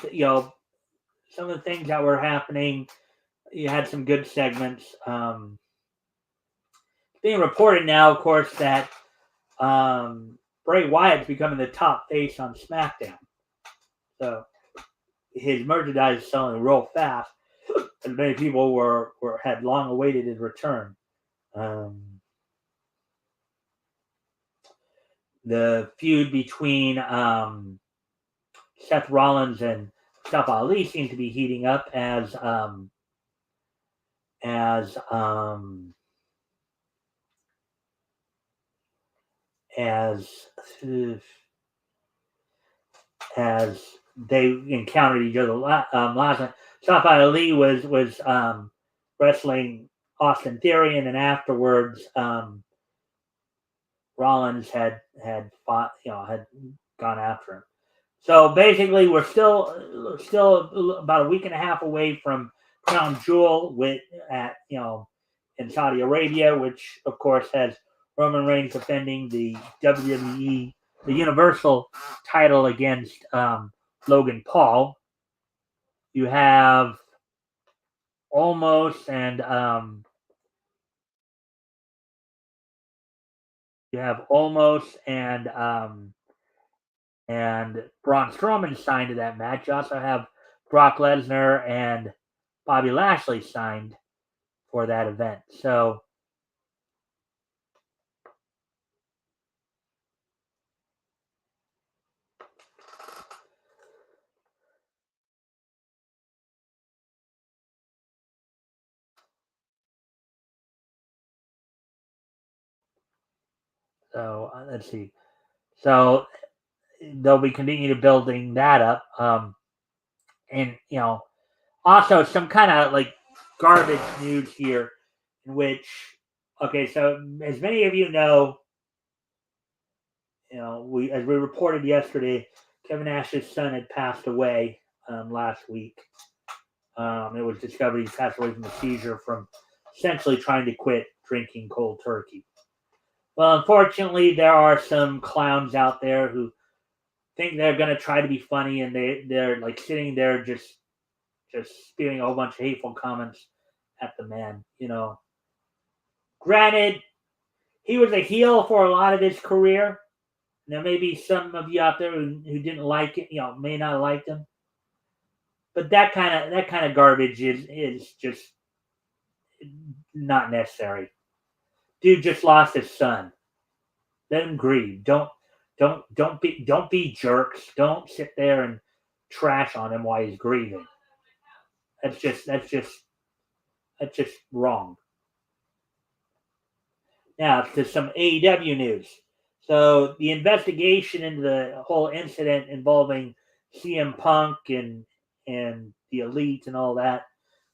of the things that were happening. You had some good segments. Being reported now, of course, that Bray Wyatt's becoming the top face on SmackDown. So his merchandise is selling real fast, and many people had long awaited his return. The feud between Seth Rollins and Mustafa Ali seems to be heating up as as they encountered each other last night. Mustafa Ali was wrestling Austin Theory, and then afterwards, Rollins had fought, had gone after him. So basically, we're still about a week and a half away from Crown Jewel in Saudi Arabia, which of course has Roman Reigns defending the WWE, the Universal title against Logan Paul. You have Almost and and Braun Strowman signed to that match. You also have Brock Lesnar and Bobby Lashley signed for that event. So let's see. So they'll be continuing to building that up. And also some kind of like garbage news here, in which so as many of you know, as we reported yesterday, Kevin Nash's son had passed away last week. It was discovered he passed away from a seizure from essentially trying to quit drinking cold turkey. Well, unfortunately, there are some clowns out there who think they're going to try to be funny, and they're like sitting there just spewing a whole bunch of hateful comments at the man. Granted, he was a heel for a lot of his career. There may be some of you out there who didn't like it, may not have liked him. But that kind of garbage is just not necessary. Dude just lost his son. Let him grieve. Don't be jerks. Don't sit there and trash on him while he's grieving. That's just wrong. Now to some AEW news. So the investigation into the whole incident involving CM Punk and the Elite and all that,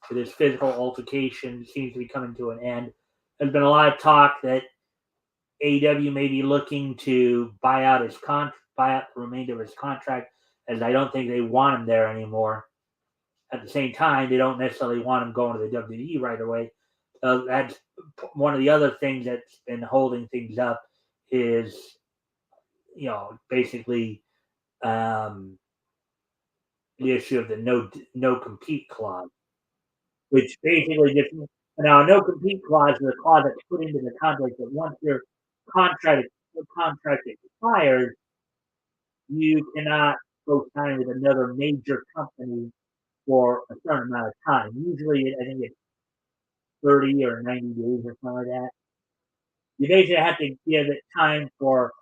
for this physical altercation, seems to be coming to an end. There's been a lot of talk that AEW may be looking to buy out the remainder of his contract, as I don't think they want him there anymore. At the same time, they don't necessarily want him going to the WWE right away. That's one of the other things that's been holding things up is, basically the issue of the no compete clause, which basically just no compete clause is a clause that's put into the contract that once your contract the contract expires, you cannot go sign with another major company for a certain amount of time. Usually, I think it's 30 or 90 days or something like that. You basically have to give it time for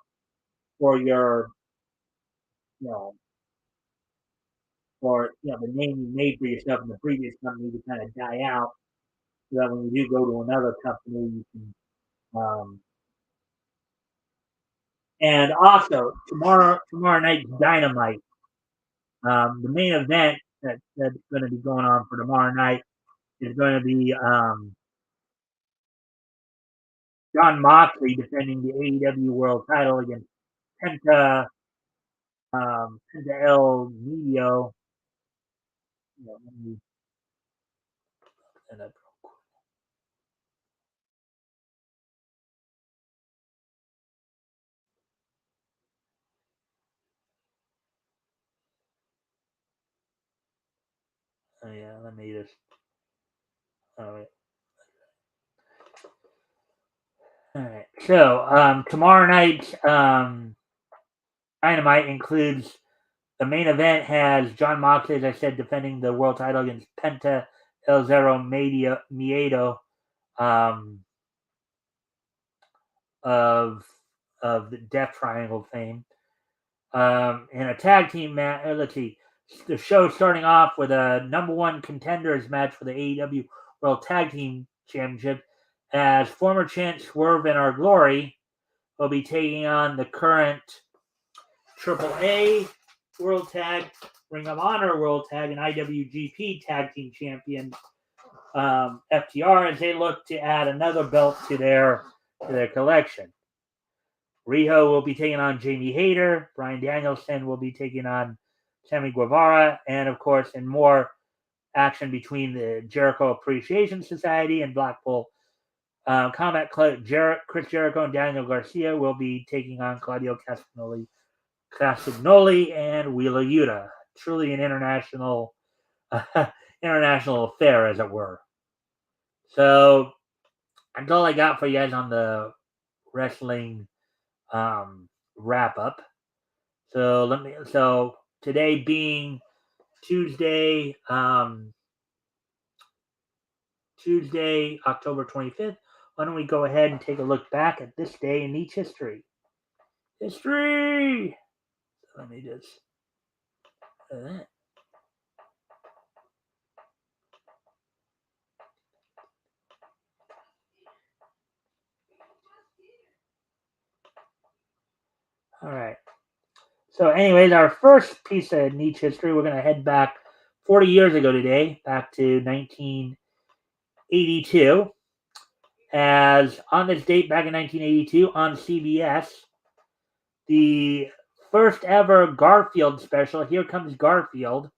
your, you know, for the name you made for yourself in the previous company to kind of die out, so that when you do go to another company, you can. And also tomorrow night's Dynamite. The main event that's going to be going on for tomorrow night is going to be Jon Moxley defending the AEW World Title against Penta El Medio. Let me that up. Oh yeah, let me just. All right. All right. So tomorrow night's Dynamite includes the main event has Jon Moxley, as I said, defending the world title against Penta El Zero Miedo of the Death Triangle fame. In a tag team match, let's see, the show starting off with a number one contenders match for the AEW World Tag Team Championship, as former champ Swerve in Our Glory will be taking on the current AAA World Tag, Ring of Honor World Tag, and IWGP Tag Team Champion FTR, as they look to add another belt to their collection. Riho will be taking on Jamie Hayter. Bryan Danielson will be taking on Sammy Guevara. And, of course, in more action between the Jericho Appreciation Society and Blackpool Combat Club, Chris Jericho and Daniel Garcia will be taking on Claudio Castagnoli and Wheeler Yuta. Truly an international affair, as it were. So that's all I got for you guys on the wrestling wrap up. So today being Tuesday, October 25th, why don't we go ahead and take a look back at this day in each history? History! Let me just. All right. So, anyways, our first piece of niche history, we're going to head back 40 years ago today, back to 1982. As on this date, back in 1982, on CBS, the first ever Garfield special, Here Comes Garfield,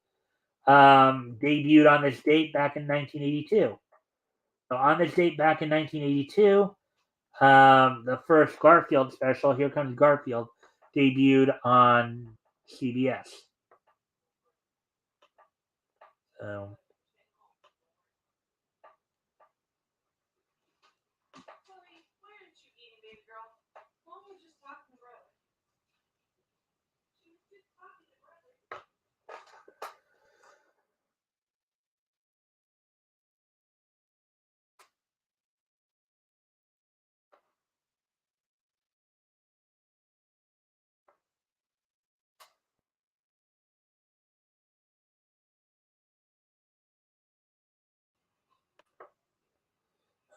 debuted on this date back in 1982. So, on this date back in 1982, the first Garfield special, Here Comes Garfield, debuted on CBS. So,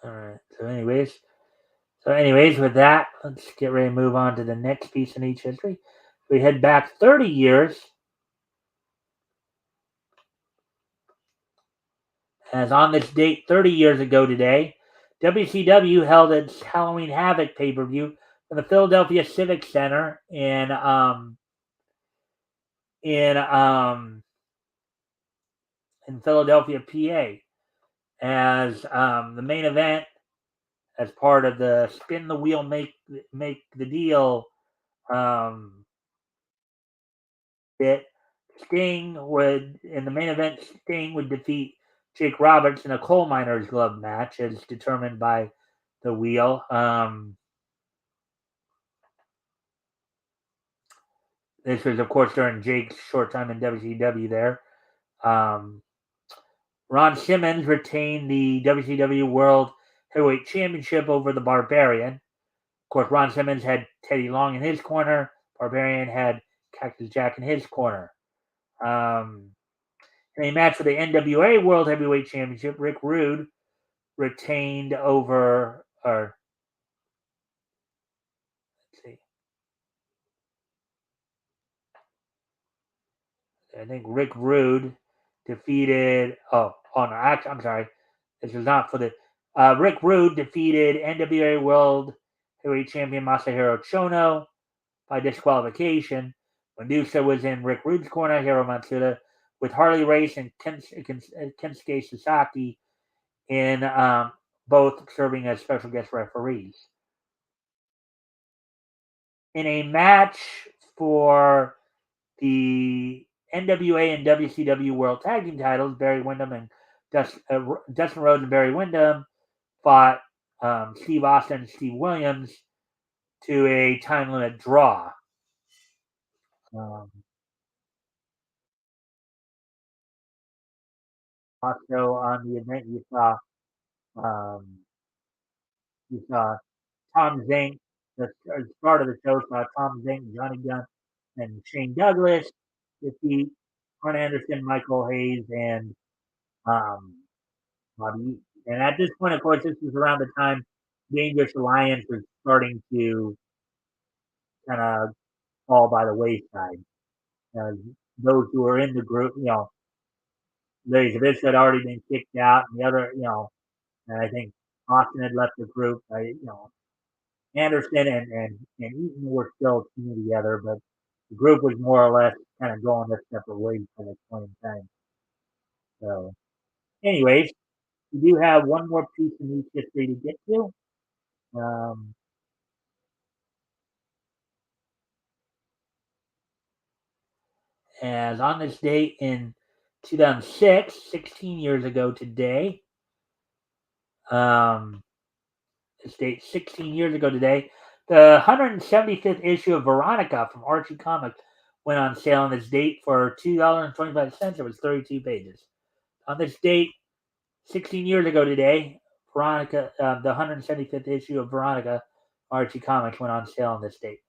all right. So, anyways, with that, let's get ready to move on to the next piece in each history. We head back 30 years, as on this date 30 years ago today, WCW held its Halloween Havoc pay-per-view from the Philadelphia Civic Center in Philadelphia, PA, as the main event, as part of the Spin the Wheel, Make the Deal bit. Sting would, in the main event, Sting would defeat Jake Roberts in a coal miner's glove match, as determined by the wheel. This was, of course, during Jake's short time in WCW there. Um, Ron Simmons retained the WCW World Heavyweight Championship over the Barbarian. Of course, Ron Simmons had Teddy Long in his corner. Barbarian had Cactus Jack in his corner. In a match for the NWA World Heavyweight Championship, Rick Rude retained over, or let's see, I think Rick Rude defeated. Oh no, actually, I'm sorry. This is not for the. Rick Rude defeated NWA World Heavyweight Champion Masahiro Chono by disqualification. Medusa was in Rick Rude's corner, Hiro Matsuda, with Harley Race and Kensuke Sasaki in both serving as special guest referees. In a match for the NWA and WCW World Tag Team titles, Barry Windham and Dustin Rhodes and Barry Windham fought Steve Austin and Steve Williams to a time limit draw. Also on the event, you saw Tom Zink. The start of the show saw Tom Zink, Johnny Gunn, and Shane Douglas defeat Arn Anderson, Michael Hayes, and um, Bobby. And at this point, of course, this was around the time Dangerous Alliance was starting to kind of fall by the wayside. Uh, those who were in the group, Larry Zavitz had already been kicked out, and the other, and I think Austin had left the group. Anderson and Eaton were still teaming together, but the group was more or less kind of going their separate ways at this point in time. So, anyways, we do have one more piece of news history to get to. Um, as on this date in 2006, 16 years ago today, this date 16 years ago today, the 175th issue of Veronica from Archie Comics went on sale on this date for $2.25. It was 32 pages. On this date, 16 years ago today, Veronica, the 175th issue of Veronica, Archie Comics went on sale on this date.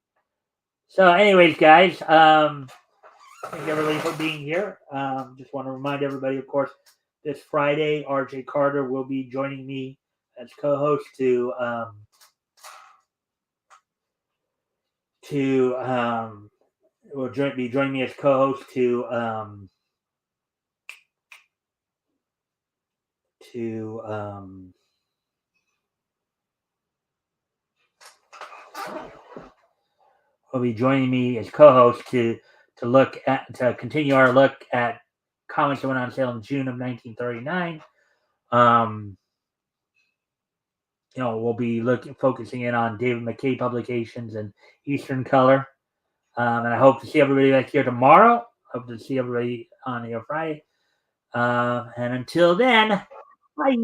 So, anyways, guys, thank everybody for being here. Just want to remind everybody, of course, this Friday, RJ Carter will be joining me as co-host will be joining me as co-host will be joining me as co-host to continue our look at comics that went on sale in June of 1939. We'll be focusing in on David McKay publications and Eastern Color. And I hope to see everybody back here tomorrow. Hope to see everybody on here Friday. And until then, bye.